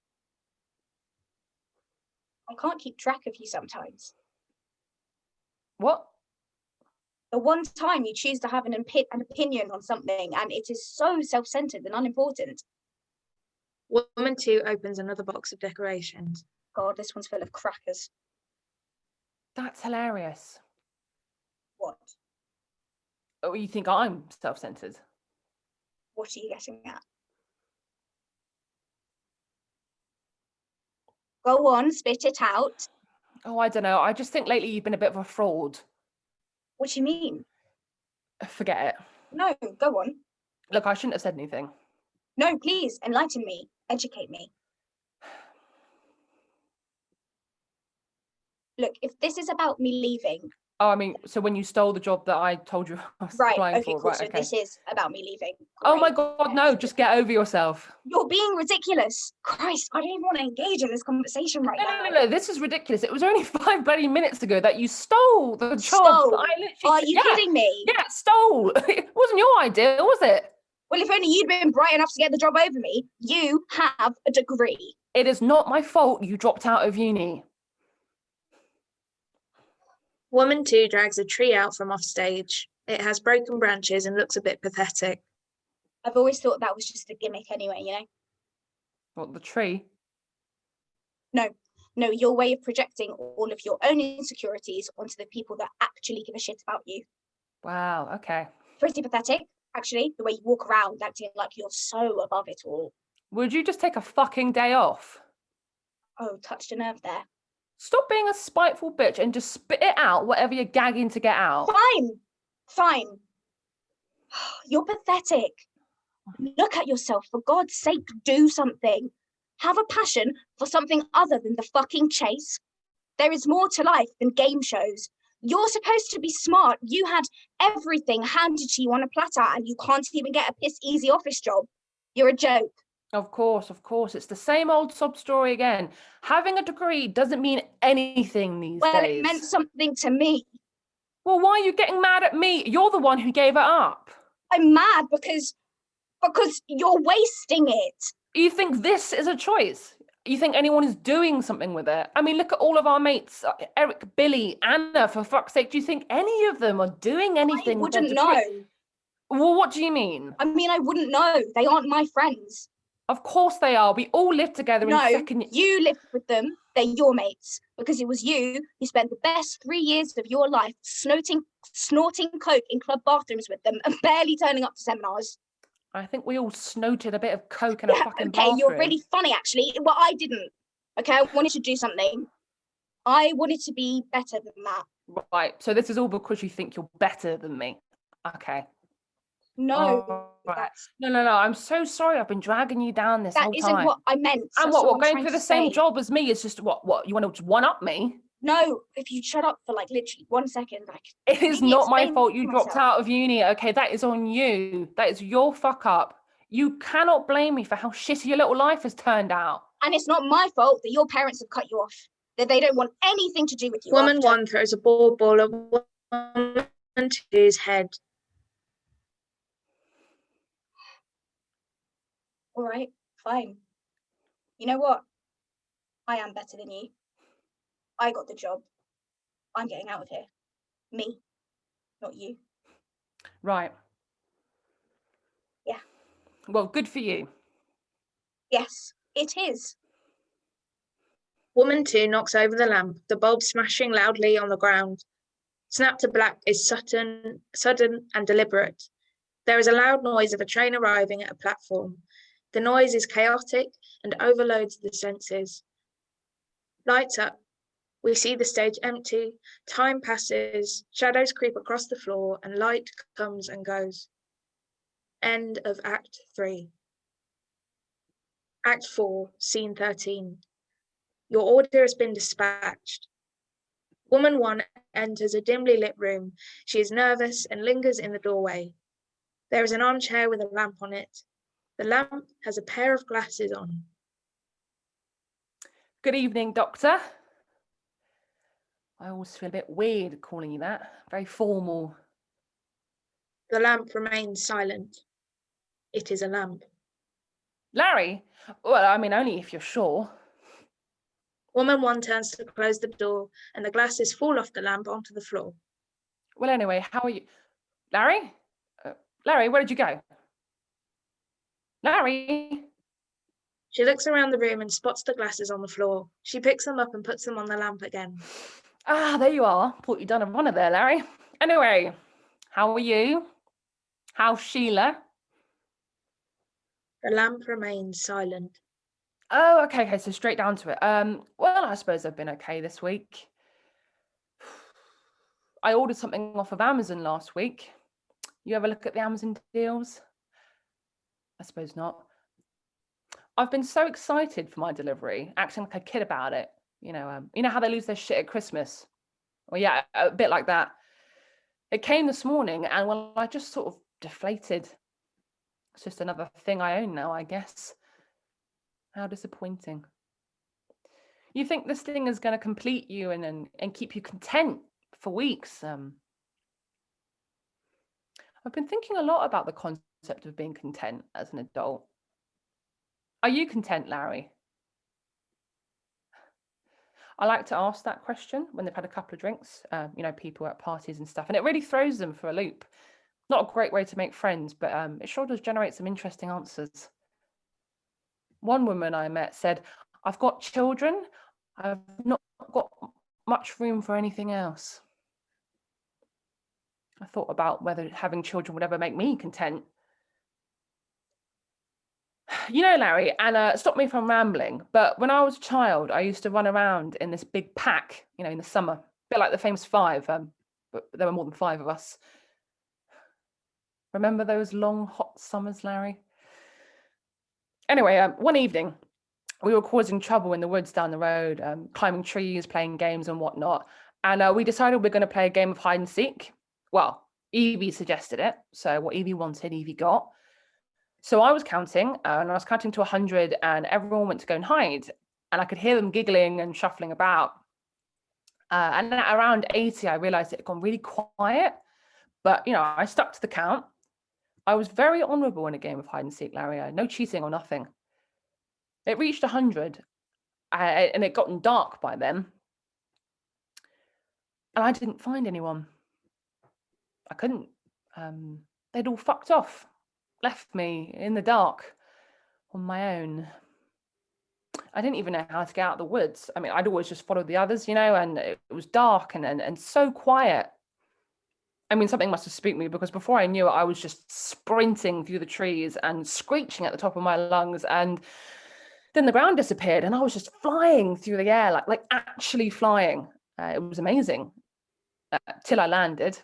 I can't keep track of you sometimes. What? The one time you choose to have an opinion on something and it is so self-centered and unimportant. Woman 2 opens another box of decorations. God, this one's full of crackers. That's hilarious. What? Oh, you think I'm self-centered? What are you getting at? Go on, spit it out. Oh, I don't know. I just think lately you've been a bit of a fraud. What do you mean? Forget it. No, go on. Look, I shouldn't have said anything. No, please, enlighten me. Educate me. Look, if this is about me leaving... Oh, I mean, so when you stole the job that I told you I was applying for, cool. right, So okay. this is about me leaving. Oh my Great. God, no, just get over yourself. You're being ridiculous. Christ, I don't even want to engage in this conversation right now. No, this is ridiculous. It was only 5 bloody minutes ago that you stole the job. Stole? That I literally, Are you kidding me? Yeah, stole. It wasn't your idea, was it? Well, if only you'd been bright enough to get the job over me. You have a degree. It is not my fault you dropped out of uni. Woman 2 drags a tree out from off stage. It has broken branches and looks a bit pathetic. I've always thought that was just a gimmick anyway, you know? What, the tree? No, your way of projecting all of your own insecurities onto the people that actually give a shit about you. Wow, okay. Pretty pathetic, actually, the way you walk around acting like you're so above it all. Would you just take a fucking day off? Oh, touched a nerve there. Stop being a spiteful bitch and just spit it out, whatever you're gagging to get out. Fine. You're pathetic. Look at yourself, for God's sake, do something. Have a passion for something other than the fucking chase. There is more to life than game shows. You're supposed to be smart. You had everything handed to you on a platter and you can't even get a piss easy office job. You're a joke. Of course. It's the same old sob story again. Having a degree doesn't mean anything these days. Well, it meant something to me. Well, why are you getting mad at me? You're the one who gave it up. I'm mad because you're wasting it. You think this is a choice? You think anyone is doing something with it? I mean, look at all of our mates, Eric, Billy, Anna, for fuck's sake. Do you think any of them are doing anything with their degree? I wouldn't know. Well, what do you mean? I mean, I wouldn't know. They aren't my friends. Of course they are. We all live together in second year. You lived with them. They're your mates. Because it was you who spent the best 3 years of your life snorting coke in club bathrooms with them and barely turning up to seminars. I think we all snorted a bit of coke in a fucking bathroom. Okay, you're really funny, actually. Well, I didn't. Okay, I wanted to do something. I wanted to be better than that. Right, so this is all because you think you're better than me. Okay. No. Right. No, I'm so sorry. I've been dragging you down this whole time. That isn't what I meant. And what going for the same job as me is just what? You want to one-up me? No, if you shut up for like literally 1 second. It is not my fault you dropped out of uni, okay? That is on you. That is your fuck up. You cannot blame me for how shitty your little life has turned out. And it's not my fault that your parents have cut you off. That they don't want anything to do with you. Woman 1 throws a ball at woman 2's head. All right, fine. You know what? I am better than you. I got the job. I'm getting out of here. Me, not you. Right. Yeah. Well, good for you. Yes, it is. Woman 2 knocks over the lamp, the bulb smashing loudly on the ground. Snap to black is sudden and deliberate. There is a loud noise of a train arriving at a platform. The noise is chaotic and overloads the senses. Lights up. We see the stage empty. Time passes. Shadows creep across the floor and light comes and goes. End of Act 3. Act 4, Scene 13. Your order has been dispatched. Woman 1 enters a dimly lit room. She is nervous and lingers in the doorway. There is an armchair with a lamp on it. The lamp has a pair of glasses on. Good evening, Doctor. I always feel a bit weird calling you that. Very formal. The lamp remains silent. It is a lamp. Larry? Well, I mean, only if you're sure. Woman 1 turns to close the door and the glasses fall off the lamp onto the floor. Well, anyway, how are you? Larry? Larry, where did you go? Larry? She looks around the room and spots the glasses on the floor. She picks them up and puts them on the lamp again. Ah, there you are. Thought you'd done a runner there, Larry. Anyway, how are you? How's Sheila? The lamp remains silent. Oh, okay, so straight down to it. Well, I suppose I've been okay this week. I ordered something off of Amazon last week. You ever look at the Amazon deals? I suppose not. I've been so excited for my delivery, acting like a kid about it. You know how they lose their shit at Christmas? Well, yeah, a bit like that. It came this morning, and well, I just sort of deflated. It's just another thing I own now, I guess. How disappointing. You think this thing is going to complete you and keep you content for weeks? I've been thinking a lot about the concept of being content as an adult. Are you content, Larry? I like to ask that question when they've had a couple of drinks, people at parties and stuff, and it really throws them for a loop. Not a great way to make friends, but it sure does generate some interesting answers. One woman I met said, "I've got children, I've not got much room for anything else." I thought about whether having children would ever make me content. Larry, and stop me if I'm rambling, but when I was a child, I used to run around in this big pack, in the summer, a bit like the famous five, but there were more than five of us. Remember those long, hot summers, Larry? Anyway, one evening, we were causing trouble in the woods down the road, climbing trees, playing games and whatnot, and we decided we're going to play a game of hide and seek. Well, Evie suggested it, so what Evie wanted, Evie got. So I was counting, and I was counting to 100, and everyone went to go and hide. And I could hear them giggling and shuffling about. And at around 80, I realized it had gone really quiet. But, I stuck to the count. I was very honorable in a game of hide and seek, Larry. No cheating or nothing. It reached 100, and it gotten dark by then. And I didn't find anyone. I couldn't. They'd all fucked off, left me in the dark on my own. I didn't even know how to get out of the woods. I mean, I'd always just followed the others, and it was dark and so quiet. I mean, something must have spooked me, because before I knew it, I was just sprinting through the trees and screeching at the top of my lungs. And then the ground disappeared, and I was just flying through the air, like actually flying. It was amazing, till I landed.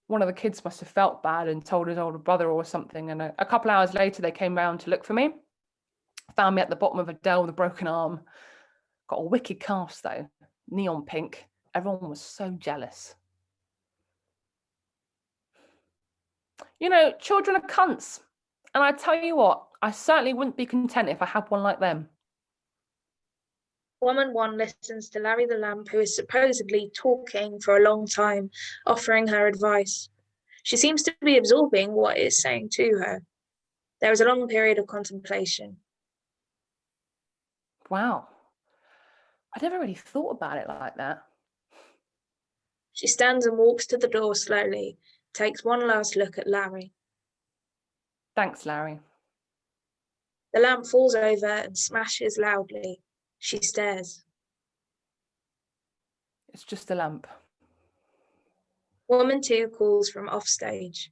One of the kids must have felt bad and told his older brother or something. And a couple hours later, they came round to look for me. Found me at the bottom of a dell with a broken arm. Got a wicked cast though, neon pink. Everyone was so jealous. Children are cunts. And I tell you what, I certainly wouldn't be content if I had one like them. Woman 1 listens to Larry the lamp, who is supposedly talking for a long time, offering her advice. She seems to be absorbing what it is saying to her. There is a long period of contemplation. Wow. I never really thought about it like that. She stands and walks to the door slowly, takes one last look at Larry. Thanks, Larry. The lamp falls over and smashes loudly. She stares. It's just a lamp. Woman 2 calls from offstage.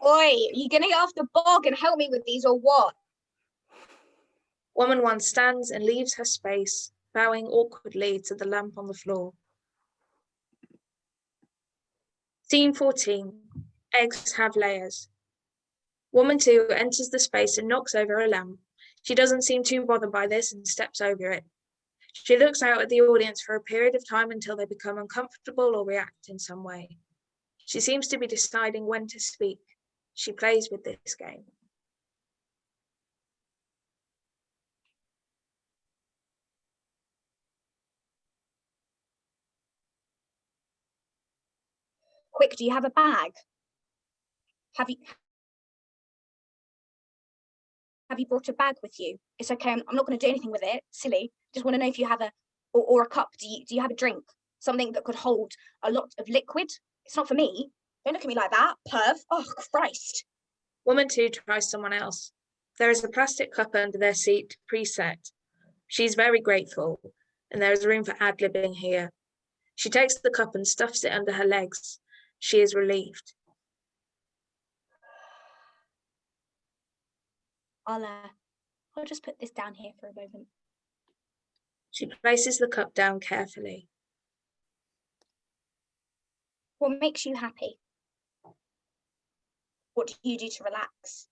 Oi, are you gonna get off the bog and help me with these or what? Woman 1 stands and leaves her space, bowing awkwardly to the lamp on the floor. Scene 14. Eggs have layers. Woman 2 enters the space and knocks over a lamp. She doesn't seem too bothered by this and steps over it. She looks out at the audience for a period of time until they become uncomfortable or react in some way. She seems to be deciding when to speak. She plays with this game. Quick, do you have a bag? Have you brought a bag with you? It's okay, I'm not going to do anything with it. Silly. Just want to know if you have or a cup. Do you have a drink? Something that could hold a lot of liquid? It's not for me. Don't look at me like that, perv. Oh, Christ. Woman 2 tries someone else. There is a plastic cup under their seat, preset. She's very grateful, and there is room for ad-libbing here. She takes the cup and stuffs it under her legs. She is relieved. I'll I'll just put this down here for a moment. She places the cup down carefully. What makes you happy? What do you do to relax?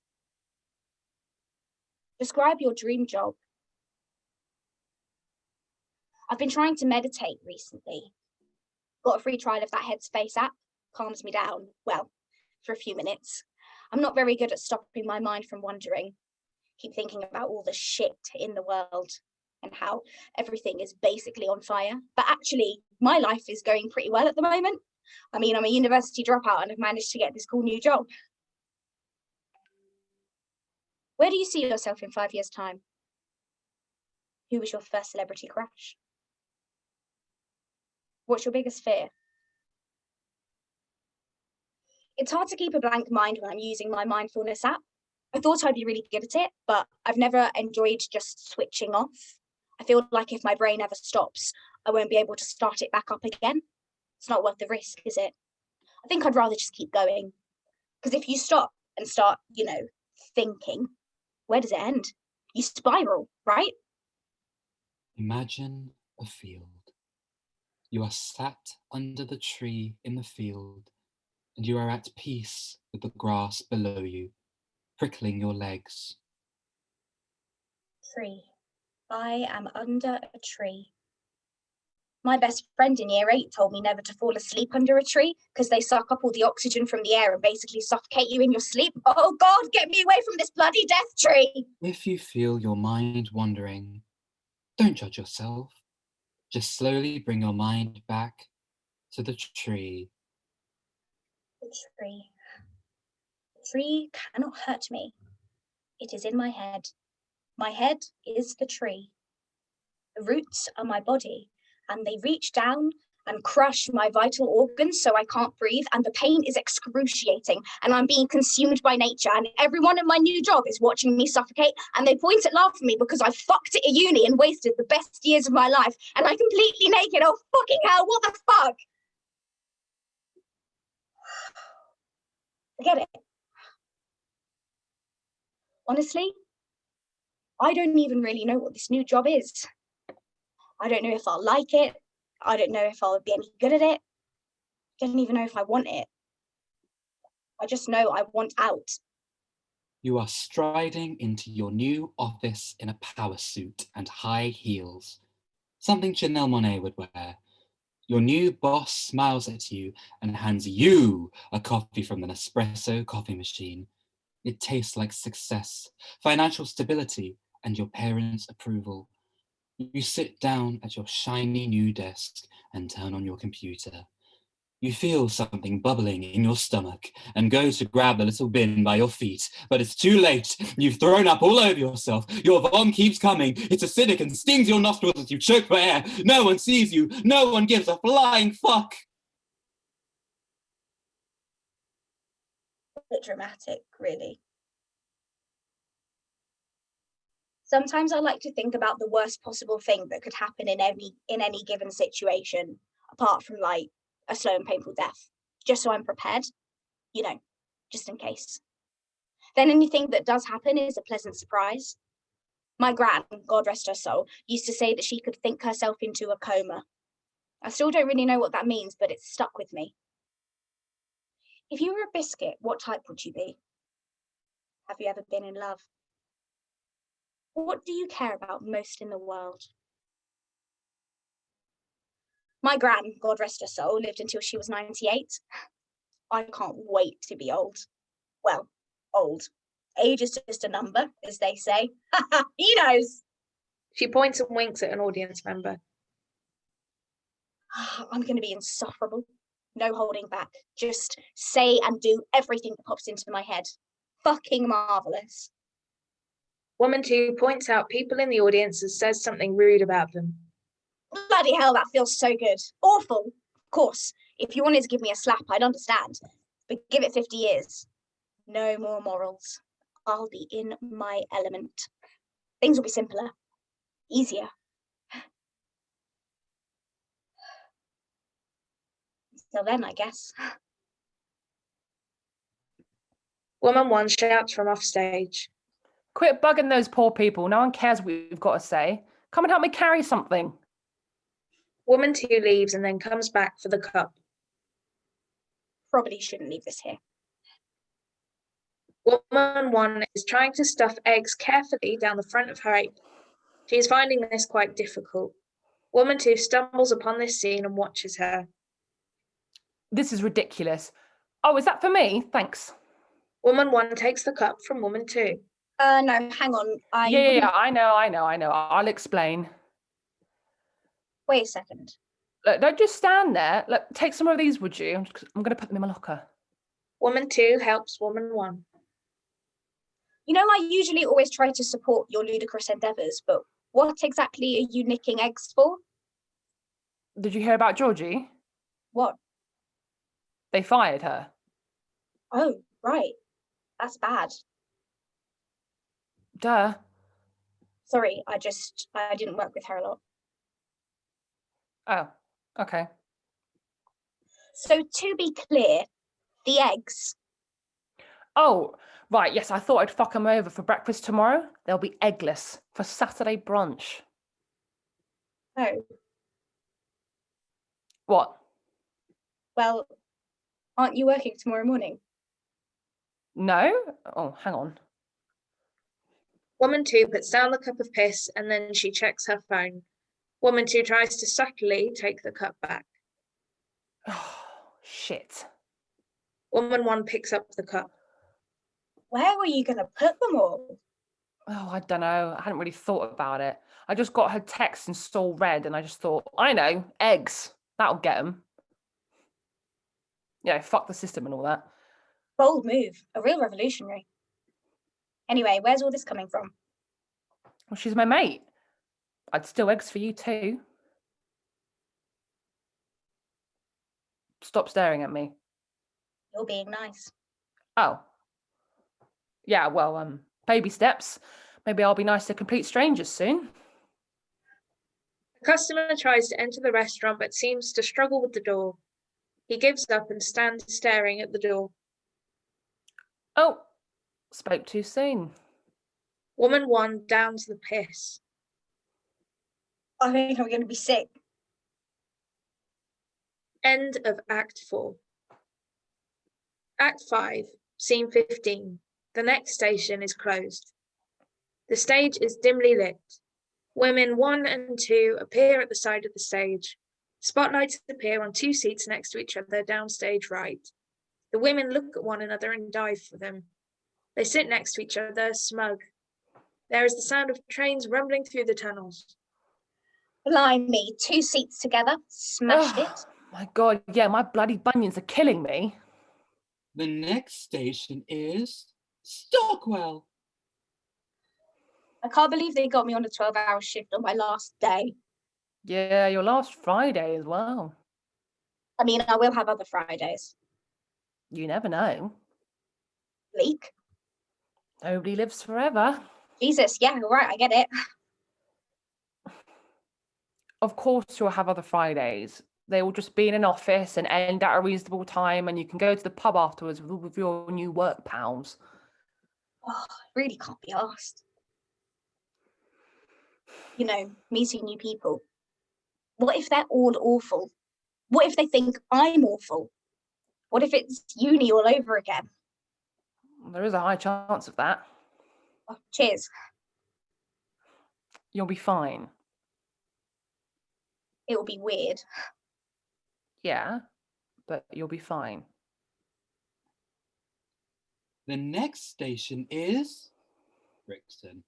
Describe your dream job. I've been trying to meditate recently. Got a free trial of that Headspace app. Calms me down, well, for a few minutes. I'm not very good at stopping my mind from wandering. Keep thinking about all the shit in the world and how everything is basically on fire. But actually, my life is going pretty well at the moment. I mean, I'm a university dropout and I've managed to get this cool new job. Where do you see yourself in 5 years' time? Who was your first celebrity crush? What's your biggest fear? It's hard to keep a blank mind when I'm using my mindfulness app. I thought I'd be really good at it, but I've never enjoyed just switching off. I feel like if my brain ever stops, I won't be able to start it back up again. It's not worth the risk, is it? I think I'd rather just keep going. Because if you stop and start, thinking, where does it end? You spiral, right? Imagine a field. You are sat under the tree in the field, and you are at peace with the grass below you, prickling your legs. Tree. I am under a tree. My best friend in year 8 told me never to fall asleep under a tree because they suck up all the oxygen from the air and basically suffocate you in your sleep. Oh God, get me away from this bloody death tree! If you feel your mind wandering, don't judge yourself. Just slowly bring your mind back to the tree. The tree. The tree cannot hurt me. It is in my head. My head is the tree. The roots are my body, and they reach down and crush my vital organs so I can't breathe, and the pain is excruciating, and I'm being consumed by nature, and everyone in my new job is watching me suffocate, and they point at laugh at me because I fucked at a uni and wasted the best years of my life, and I'm completely naked. Oh, fucking hell, what the fuck? Forget it. Honestly, I don't even really know what this new job is. I don't know if I'll like it. I don't know if I'll be any good at it. I don't even know if I want it. I just know I want out. You are striding into your new office in a power suit and high heels, something Janelle Monáe would wear. Your new boss smiles at you and hands you a coffee from the Nespresso coffee machine. It tastes like success, financial stability, and your parents' approval. You sit down at your shiny new desk and turn on your computer. You feel something bubbling in your stomach and go to grab the little bin by your feet, but it's too late. You've thrown up all over yourself. Your vom keeps coming. It's acidic and stings your nostrils as you choke for air. No one sees you. No one gives a flying fuck. A bit dramatic, really. Sometimes I like to think about the worst possible thing that could happen in any given situation, apart from like a slow and painful death, just so I'm prepared, just in case. Then anything that does happen is a pleasant surprise. My gran, God rest her soul, used to say that she could think herself into a coma. I still don't really know what that means, but it's stuck with me. If you were a biscuit, what type would you be? Have you ever been in love? What do you care about most in the world? My gran, God rest her soul, lived until she was 98. I can't wait to be old. Well, old. Age is just a number, as they say. He knows. She points and winks at an audience member. I'm going to be insufferable. No holding back. Just say and do everything that pops into my head. Fucking marvellous. Woman 2 points out people in the audience and says something rude about them. Bloody hell, that feels so good. Awful. Of course, if you wanted to give me a slap, I'd understand. But give it 50 years. No more morals. I'll be in my element. Things will be simpler. Easier. Till then, I guess. Woman 1 shouts from off stage. Quit bugging those poor people. No one cares what you've got to say. Come and help me carry something. Woman 2 leaves and then comes back for the cup. Probably shouldn't leave this here. Woman 1 is trying to stuff eggs carefully down the front of her apron. She is finding this quite difficult. Woman 2 stumbles upon this scene and watches her. This is ridiculous. Oh, is that for me? Thanks. Woman 1 takes the cup from Woman 2. No, hang on. Yeah, I know. I'll explain. Wait a second. Look, don't just stand there. Look, take some of these, would you? I'm going to put them in my locker. Woman 2 helps Woman 1. You know, I usually always try to support your ludicrous endeavours, but what exactly are you nicking eggs for? Did you hear about Georgie? What? They fired her. Oh, right. That's bad. Duh. Sorry, I didn't work with her a lot. Oh, okay. So to be clear, the eggs. Oh, right, yes, I thought I'd fuck them over for breakfast tomorrow. They'll be eggless for Saturday brunch. Oh, What? well, aren't you working tomorrow morning? No? Oh, hang on. Woman 2 puts down the cup of piss and then she checks her phone. Woman 2 tries to subtly take the cup back. Oh, shit. Woman 1 picks up the cup. Where were you going to put them all? Oh, I don't know. I hadn't really thought about it. I just got her text and saw red and I just thought, I know, eggs. That'll get them. Yeah, fuck the system and all that. Bold move. A real revolutionary. Anyway, where's all this coming from? Well, she's my mate. I'd steal eggs for you too. Stop staring at me. You're being nice. Oh. Yeah, well, baby steps. Maybe I'll be nice to complete strangers soon. The customer tries to enter the restaurant but seems to struggle with the door. He gives up and stands staring at the door. Oh, spoke too soon. Woman 1 downs the piss. I think I'm going to be sick. End of Act 4. Act 5, Scene 15. The next station is closed. The stage is dimly lit. Women 1 and 2 appear at the side of the stage. Spotlights appear on 2 seats next to each other downstage right. The women look at one another and dive for them. They sit next to each other, smug. There is the sound of trains rumbling through the tunnels. Blimey, 2 seats together. Smashed it. My God, yeah, my bloody bunions are killing me. The next station is Stockwell. I can't believe they got me on a 12-hour shift on my last day. Yeah, your last Friday as well. I mean, I will have other Fridays. You never know. Bleak. Nobody lives forever. Jesus, yeah, all right, I get it. Of course you'll have other Fridays. They will just be in an office and end at a reasonable time and you can go to the pub afterwards with your new work pals. Oh, I really can't be asked. You know, meeting new people. What if they're all awful? What if they think I'm awful? What if it's uni all over again? There is a high chance of that. Oh, cheers. You'll be fine. It will be weird. Yeah, but you'll be fine. The next station is Brixton.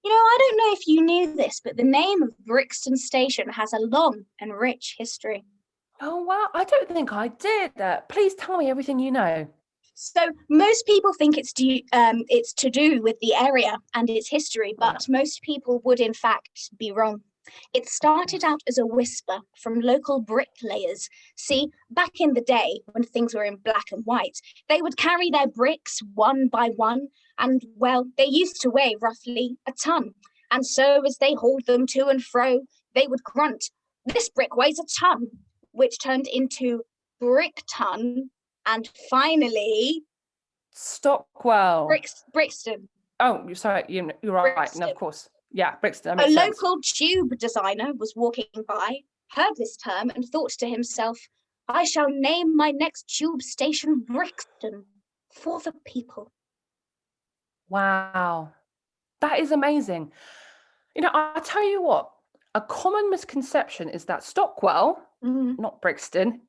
You know, I don't know if you knew this, but the name of Brixton Station has a long and rich history. Oh, wow. I don't think I did. Please tell me everything you know. So most people think it's to do with the area and its history, but most people would in fact be wrong. It started out as a whisper from local bricklayers. See, back in the day when things were in black and white, they would carry their bricks one by one, and well, they used to weigh roughly a ton. And so as they hauled them to and fro, they would grunt, "This brick weighs a ton," which turned into brick ton, and finally Stockwell. Brixton. Oh, sorry, you're right. Brixton. No, of course. Yeah, Brixton. That A makes sense. local tube designer was walking by, heard this term, and thought to himself, I shall name my next tube station Brixton, for the people. Wow. That is amazing. I'll tell you what, a common misconception is that Stockwell, not Brixton,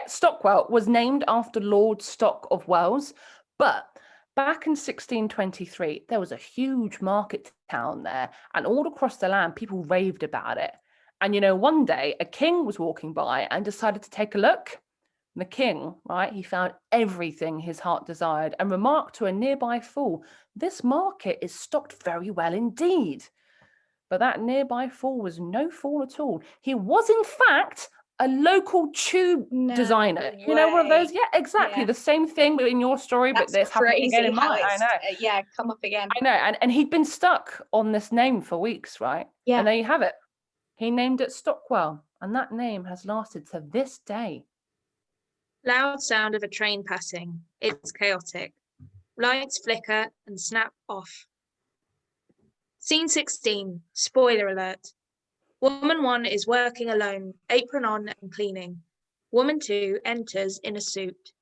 Stockwell was named after Lord Stock of Wells, but back in 1623, there was a huge market town there, and all across the land, people raved about it. And, one day a king was walking by and decided to take a look. And the king, right, he found everything his heart desired and remarked to a nearby fool, this market is stocked very well indeed. But that nearby fool was no fool at all. He was, in fact, a local tube designer. One of those? Yeah, exactly. Yeah. The same thing in your story, but this happened again in mine. I know. Come up again. I know. And he'd been stuck on this name for weeks, right? Yeah. And there you have it. He named it Stockwell, and that name has lasted to this day. Loud sound of a train passing. It's chaotic. Lights flicker and snap off. Scene 16, spoiler alert. Woman 1 is working alone, apron on and cleaning. Woman 2 enters in a suit.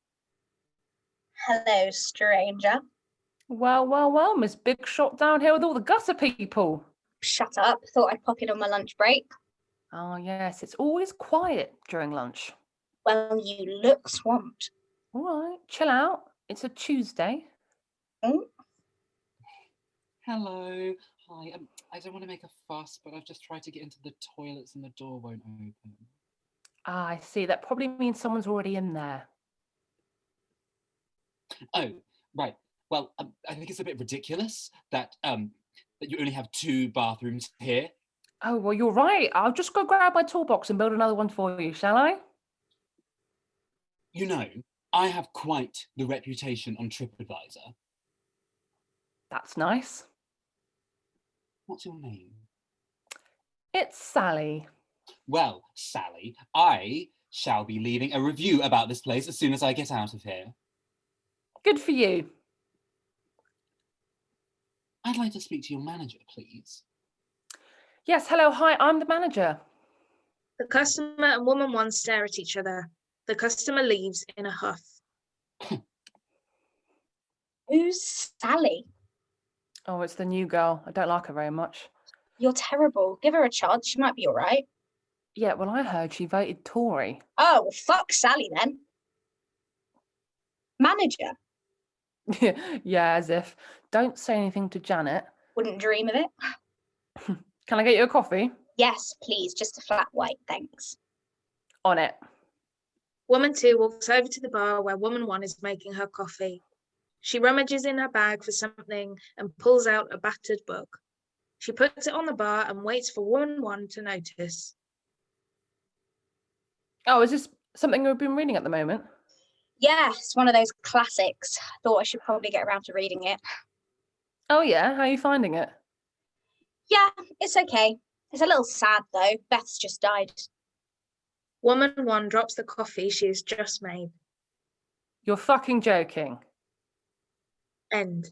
Hello, stranger. Well, Miss Big Shot down here with all the gutter people. Shut up. Thought I'd pop in on my lunch break. Oh, yes, it's always quiet during lunch. Well, you look swamped. All right, chill out. It's a Tuesday. Hello. Hi. I don't want to make a fuss, but I've just tried to get into the toilets and the door won't open. Ah, I see. That probably means someone's already in there. Oh, right. Well, I think it's a bit ridiculous that you only have 2 bathrooms here. Oh, well, you're right. I'll just go grab my toolbox and build another one for you, shall I? I have quite the reputation on TripAdvisor. That's nice. What's your name? It's Sally. Well, Sally, I shall be leaving a review about this place as soon as I get out of here. Good for you. I'd like to speak to your manager, please. Yes, hello, hi, I'm the manager. The customer and woman 1 stare at each other. The customer leaves in a huff. Who's Sally? Oh, it's the new girl. I don't like her very much. You're terrible. Give her a chance. She might be all right. Yeah, well, I heard she voted Tory. Oh, well, fuck Sally then. Manager. Yeah, as if. Don't say anything to Janet. Wouldn't dream of it. Can I get you a coffee? Yes, please. Just a flat white, thanks. On it. Woman 2 walks over to the bar where woman 1 is making her coffee. She rummages in her bag for something and pulls out a battered book. She puts it on the bar and waits for woman 1 to notice. Oh, is this something you've been reading at the moment? Yeah, it's one of those classics. Thought I should probably get around to reading it. Oh, yeah? How are you finding it? Yeah, it's okay. It's a little sad, though. Beth's just died. Woman 1 drops the coffee she has just made. You're fucking joking. End.